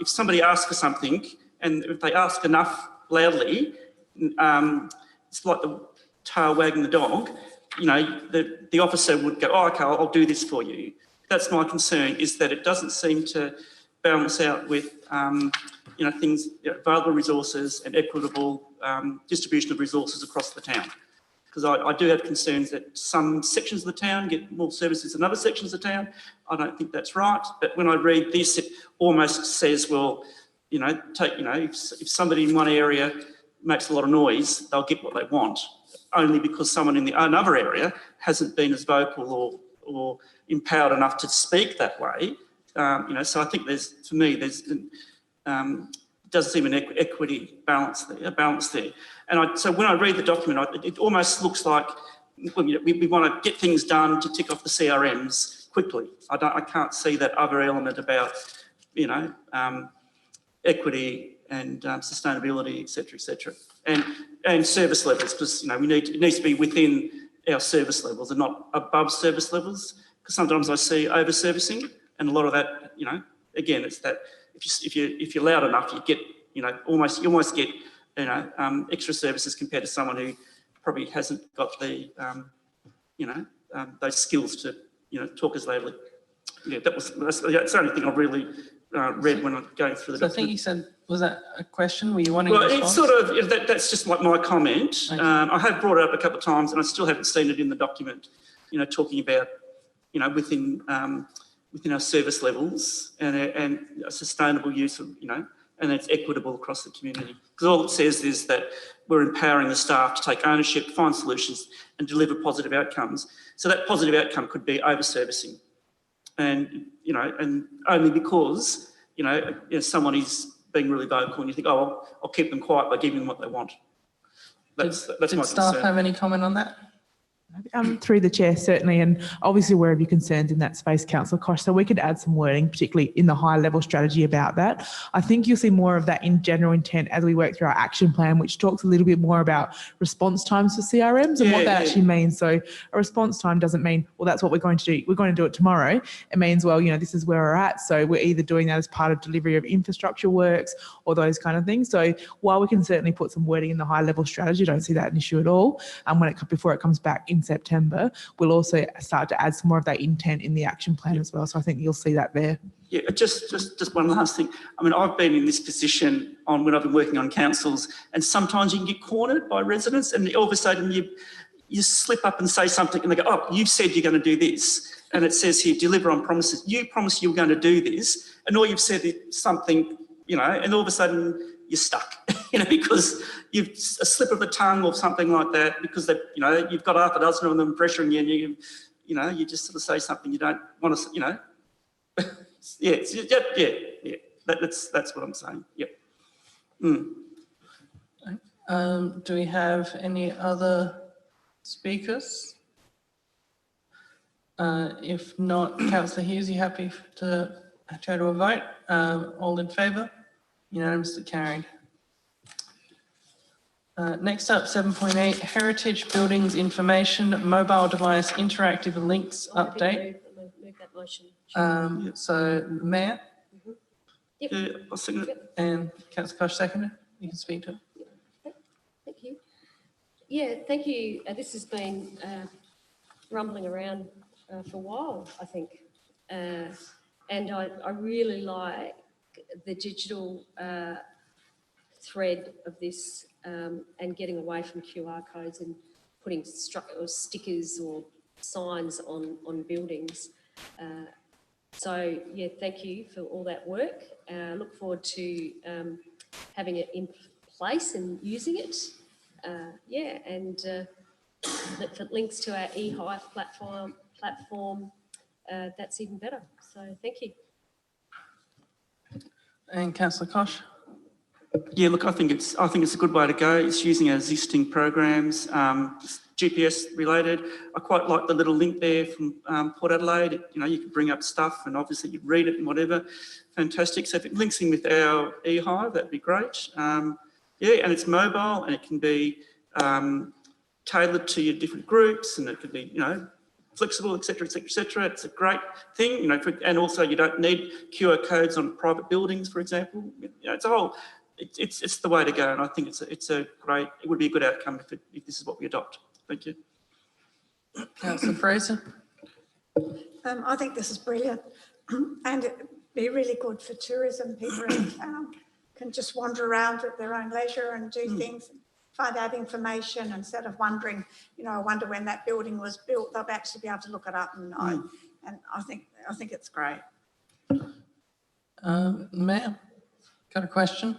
F: if somebody asks for something, and if they ask enough loudly, it's like the tail wagging the dog. You know, the officer would go, "Oh, okay, I'll do this for you." That's my concern, is that it doesn't seem to balance out with, things, available resources and equitable distribution of resources across the town. Because I do have concerns that some sections of the town get more services than other sections of the town. I don't think that's right. But when I read this, it almost says, well, if somebody in one area makes a lot of noise, they'll get what they want, only because someone in another area hasn't been as vocal or empowered enough to speak that way. So I think for me, does seem an equity balance there. And so when I read the document, it almost looks like we want to get things done to tick off the CRMs quickly. I can't see that other element about, equity and sustainability, et cetera, and service levels, because it needs to be within our service levels and not above service levels. Because sometimes I see over servicing, and a lot of that, again, it's that if you're loud enough, you get, you almost get, extra services compared to someone who probably hasn't got the, those skills to, talk as loudly. Yeah, that's the only thing I really read when I'm going through the document.
A: I think you said, was that a question? Were you wanting
F: to
A: respond?
F: It's sort of, that's just like my comment. Okay. I have brought it up a couple of times and I still haven't seen it in the document, talking about, within our service levels and a sustainable use of, and it's equitable across the community. Because all it says is that we're empowering the staff to take ownership, find solutions and deliver positive outcomes. So that positive outcome could be over servicing. And, and only because someone is being really vocal and you think, oh, I'll keep them quiet by giving them what they want. That's my
A: Did staff
F: concern.
A: have any comment on that?
H: Through the chair, certainly, and obviously aware of your concerns in that space, Councillor Koch, so we could add some wording, particularly in the high level strategy about that. I think you'll see more of that in general intent as we work through our action plan, which talks a little bit more about response times for CRMs and what that actually means. So a response time doesn't mean, well, that's what we're going to do. We're going to do it tomorrow. It means, well, this is where we're at. So we're either doing that as part of delivery of infrastructure works or those kind of things. So while we can certainly put some wording in the high level strategy, I don't see that an issue at all. Before it comes back in September, we'll also start to add some more of that intent in the action plan as well. So I think you'll see that there.
F: Yeah, just one last thing. I mean, I've been in this position when I've been working on councils, and sometimes you can get cornered by residents, and all of a sudden you slip up and say something, and they go, "Oh, you said you're going to do this," and it says here, "Deliver on promises." You promised you were going to do this, and all you've said is something, and all of a sudden you're stuck, because you've a slip of the tongue or something like that, because you've got half a dozen of them pressuring you, and you just sort of say something you don't want to, yeah. That's what I'm saying. Yep.
A: Do we have any other speakers? If not, Councillor Hughes, you happy to go to a vote? All in favour? Unanimously carried. Next up, 7.8, Heritage Buildings Information Mobile Device Interactive Links Update.
D: Move that motion.
A: So, Mayor
D: Yep.
F: I'll second it.
A: and Councillor Koch seconded. You can speak to it.
D: Thank you. Yeah, thank you. This has been rumbling around for a while, I think. And I really like the digital thread of this and getting away from QR codes and putting stickers or signs on buildings. So, yeah, thank you for all that work. Look forward to having it in place and using it. And if it links to our eHive platform, that's even better. So, thank you.
A: And Councillor Koch?
F: Yeah, look, I think it's a good way to go. It's using our existing programs, GPS related. I quite like the little link there from Port Adelaide. You can bring up stuff and obviously you read it and whatever. Fantastic. So if it links in with our eHive, that'd be great. And it's mobile and it can be tailored to your different groups, and it could be, flexible, etc., etc., etc. It's a great thing, and also you don't need QR codes on private buildings, for example. It's the way to go, and I think it would be a good outcome if this is what we adopt. Thank you.
A: Councillor Fraser?
I: I think this is brilliant, and it'd be really good for tourism. People in town can just wander around at their own leisure and do things, find out information instead of wondering, I wonder when that building was built. They'll actually be able to look it up and know. And I think it's great.
A: Mayor, got a question?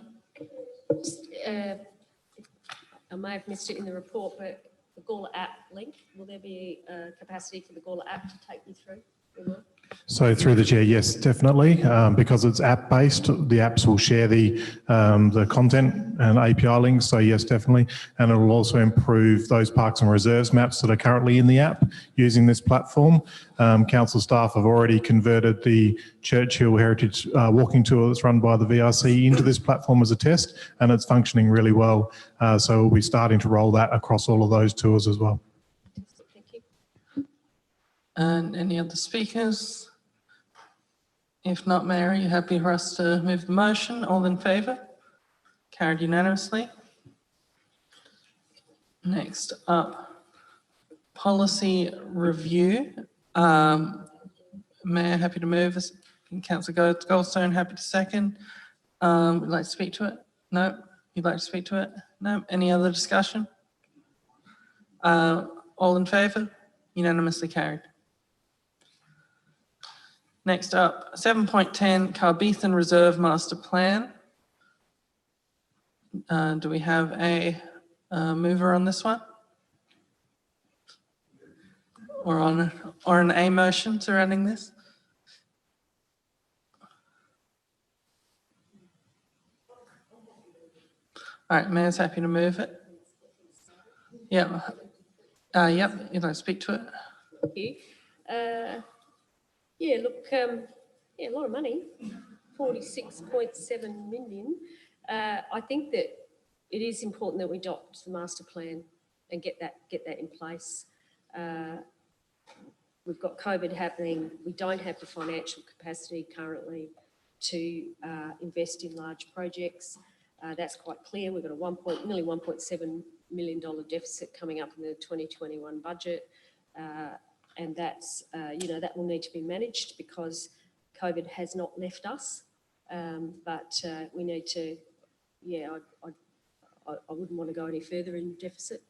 D: I may have missed it in the report, but the Gawler app link, will there be capacity for the Gawler app to take you through?
M: So through the chair, yes, definitely. Because it's app-based, the apps will share the content and API links. So yes, definitely. And it will also improve those parks and reserves maps that are currently in the app using this platform. Council staff have already converted the Churchill Heritage walking tour that's run by the VRC into this platform as a test, and it's functioning really well. So we'll be starting to roll that across all of those tours as well.
A: And any other speakers? If not, Mayor, are you happy for us to move the motion? All in favour? Carried unanimously. Next up, policy review. Mayor, happy to move. Councillor Goldstone, happy to second. Would like to speak to it? No? You'd like to speak to it? No? Any other discussion? All in favour? Unanimously carried. Next up, 7.10, Carbethan Reserve Master Plan. Do we have a mover on this one? Or an A motion surrounding this? All right, Mayor's happy to move it. Yeah. Yep, you don't speak to it.
D: Thank you. Yeah, look, yeah, a lot of money, 46.7 million. I think that it is important that we adopt the master plan and get that in place. We've got COVID happening. We don't have the financial capacity currently to invest in large projects. That's quite clear. We've got a nearly $1.7 million deficit coming up in the 2021 budget. And that's, that will need to be managed because COVID has not left us. But we need to, I wouldn't want to go any further in deficit.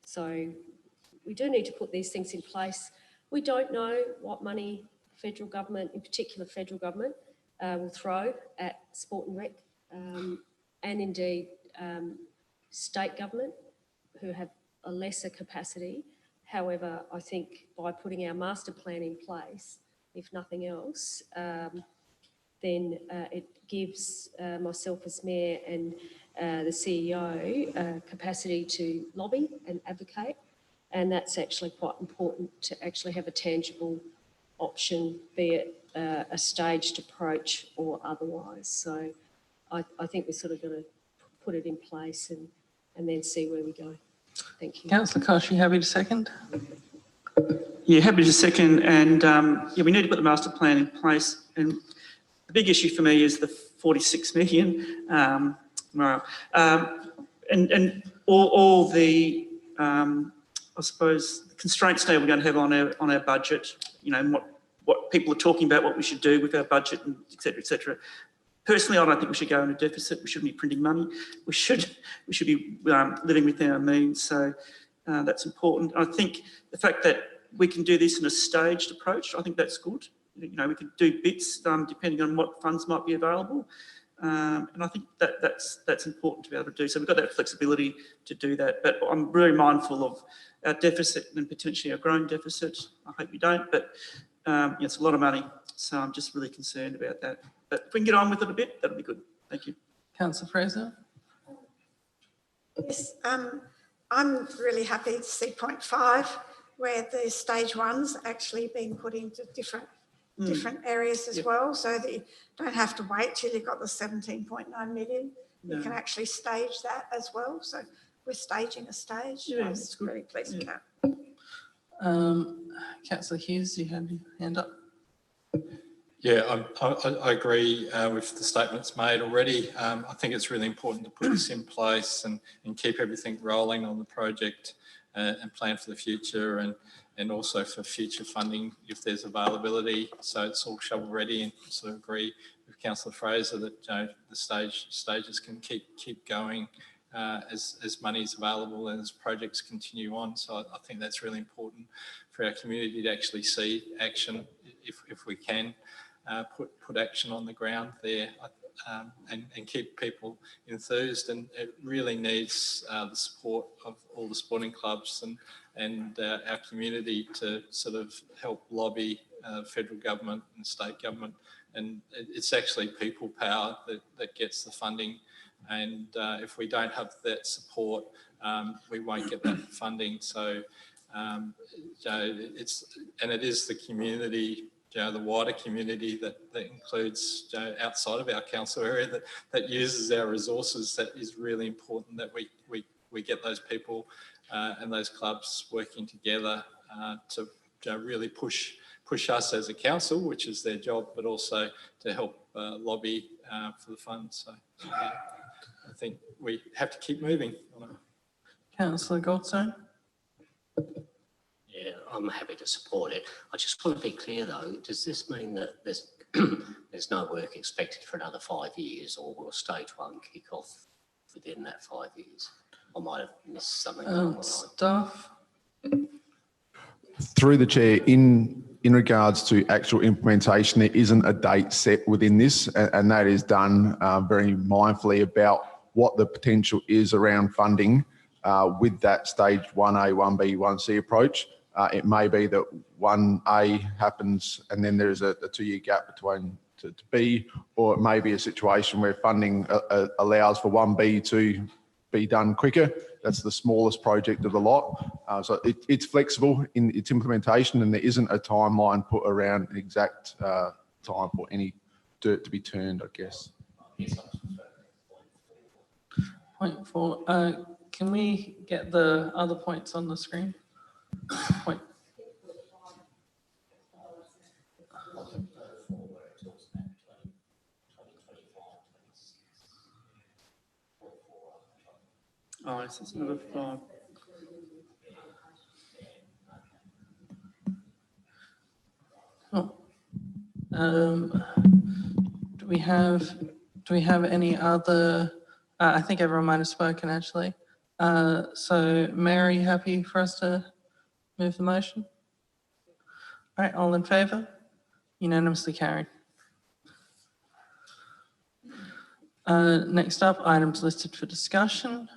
D: So we do need to put these things in place. We don't know what money federal government, in particular federal government, will throw at sport and rec, and indeed state government who have a lesser capacity. However, I think by putting our master plan in place, if nothing else, then it gives myself as Mayor and the CEO capacity to lobby and advocate. And that's actually quite important to actually have a tangible option, be it a staged approach or otherwise. So I think we're sort of going to put it in place and then see where we go. Thank you.
A: Councillor Kosh, you happy to second?
F: Yeah, happy to second. And we need to put the master plan in place. And the big issue for me is the 46 million. And all the, I suppose, the constraints now we're going to have on our budget, and what people are talking about, what we should do with our budget, and et cetera, et cetera. Personally, I don't think we should go in a deficit. We shouldn't be printing money. We should be living within our means. So that's important. I think the fact that we can do this in a staged approach, I think that's good. We could do bits depending on what funds might be available. And I think that's important to be able to do. So we've got that flexibility to do that. But I'm very mindful of our deficit and potentially our growing deficit. I hope we don't, but it's a lot of money. So I'm just really concerned about that. But if we can get on with it a bit, that'll be good. Thank you.
A: Councillor Fraser?
I: Yes, I'm really happy to see point 5, where the stage 1's actually being put into different areas as well, so that you don't have to wait till you've got the 17.9 million. No. You can actually stage that as well. So we're staging a stage.
F: Yeah,
I: I was very pleased with that.
A: Councillor Hughes, you had your hand up.
E: Yeah, I agree with the statements made already. I think it's really important to put this in place and keep everything rolling on the project and plan for the future and also for future funding if there's availability. So it's all shovel ready, and sort of agree with Councillor Fraser that the stages can keep going as money is available and as projects continue on. So I think that's really important for our community to actually see action if we can. Put action on the ground there and keep people enthused, and it really needs the support of all the sporting clubs and our community to sort of help lobby federal government and state government, and it's actually people power that gets the funding, and if we don't have that support we won't get that funding. So it is the community, the wider community that includes outside of our council area that uses our resources. That is really important, that we get those people and those clubs working together to really push us as a council, which is their job, but also to help lobby for the funds. So I think we have to keep moving on it.
A: Councillor Goldstone?
K: Yeah, I'm happy to support it. I just want to be clear though, does this mean that there's no work expected for another 5 years, or will stage 1 kick off within that 5 years? I might have missed something along the line.
A: Staff?
N: Through the chair, in regards to actual implementation, there isn't a date set within this, and that is done very mindfully about what the potential is around funding with that stage 1A, 1B, 1C approach. It may be that 1A happens and then there's a 2-year gap between to B, or it may be a situation where funding allows for 1B to be done quicker. That's the smallest project of the lot. So it's flexible in its implementation, and there isn't a timeline put around an exact time for any dirt to be turned, I guess.
A: Point 4. Can we get the other points on the screen? Point.
F: Oh, this is number 5.
A: Oh. Do we have any other? I think everyone might have spoken actually. So, Mayor, are you happy for us to move the motion? All right, all in favour? Unanimously carried. Next up, items listed for discussion.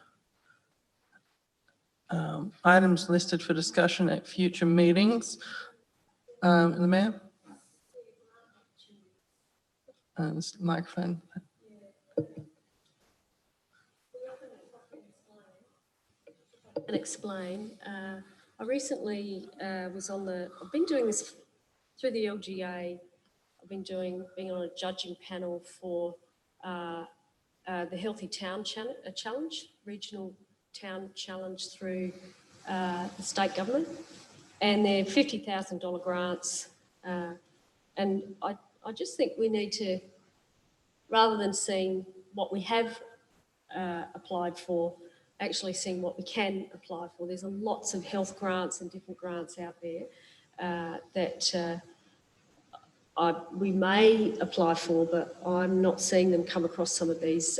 A: Items listed for discussion at future meetings. The Mayor? This microphone.
D: And explain. I recently was I've been doing this through the LGA. I've been being on a judging panel for the Healthy Town Challenge, Regional Town Challenge through the state government. And they're $50,000 grants. And I just think we need to, rather than seeing what we have applied for, actually seeing what we can apply for. There's lots of health grants and different grants out there that we may apply for, but I'm not seeing them come across some of these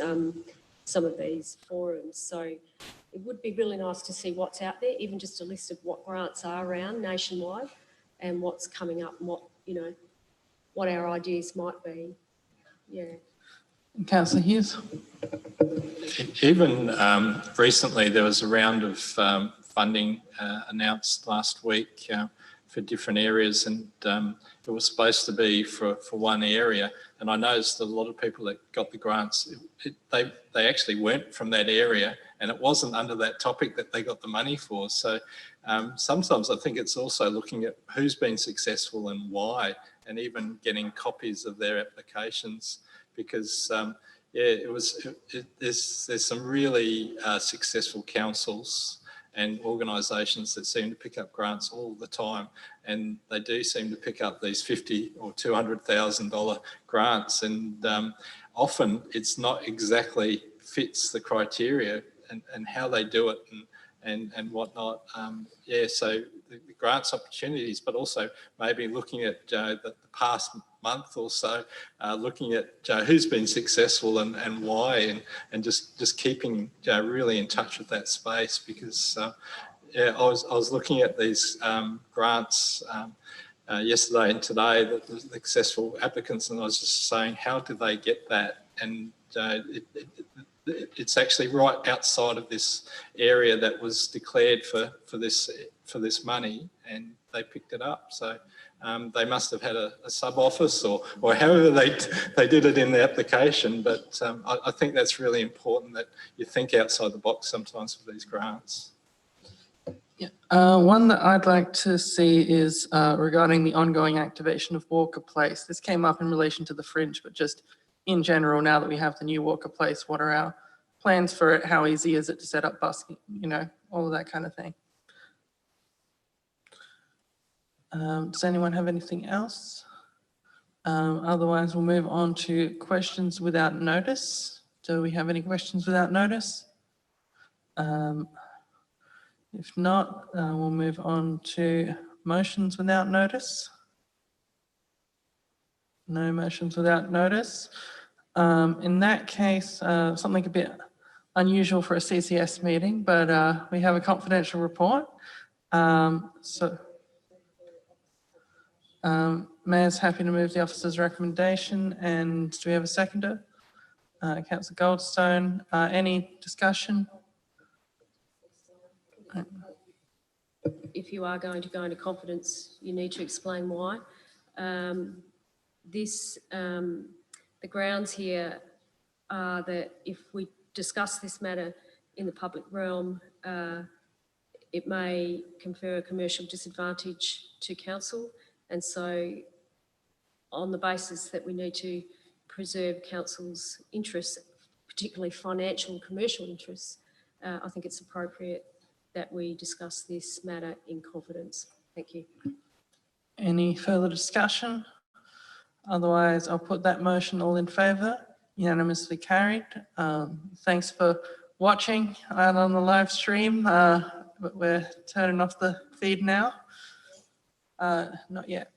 D: forums. So it would be really nice to see what's out there, even just a list of what grants are around nationwide and what's coming up and what our ideas might be. Yeah.
A: Councillor Hughes.
E: Even recently, there was a round of funding announced last week for different areas, and it was supposed to be for one area. And I noticed that a lot of people that got the grants, they actually weren't from that area, and it wasn't under that topic that they got the money for. So sometimes I think it's also looking at who's been successful and why, and even getting copies of their applications, because there's some really successful councils and organisations that seem to pick up grants all the time, and they do seem to pick up these $50,000 or $200,000 grants, and often it's not exactly fits the criteria and how they do it and whatnot. So the grants opportunities, but also maybe looking at the past month or so, looking at who's been successful and why, and just keeping really in touch with that space, because I was looking at these grants yesterday and today, the successful applicants, and I was just saying, how did they get that? And it's actually right outside of this area that was declared for this money, and they picked it up. So they must have had a sub office or however they did it in the application. But I think that's really important, that you think outside the box sometimes for these grants.
A: Yeah. One that I'd like to see is regarding the ongoing activation of Walker Place. This came up in relation to the Fringe, but just in general, now that we have the new Walker Place, what are our plans for it? How easy is it to set up busking? All of that kind of thing. Does anyone have anything else? Otherwise, we'll move on to questions without notice. Do we have any questions without notice? If not, we'll move on to motions without notice. No motions without notice. In that case, something a bit unusual for a CCS meeting, but we have a confidential report. Mayor's happy to move the officer's recommendation, and do we have a seconder? Councillor Goldstone, any discussion?
D: If you are going to go into confidence, you need to explain why. The grounds here are that if we discuss this matter in the public realm, it may confer a commercial disadvantage to council. And so on the basis that we need to preserve council's interests, particularly financial and commercial interests, I think it's appropriate that we discuss this matter in confidence. Thank you.
A: Any further discussion? Otherwise, I'll put that motion. All in favour? Unanimously carried. Thanks for watching out on the live stream. But we're turning off the feed now. Not yet.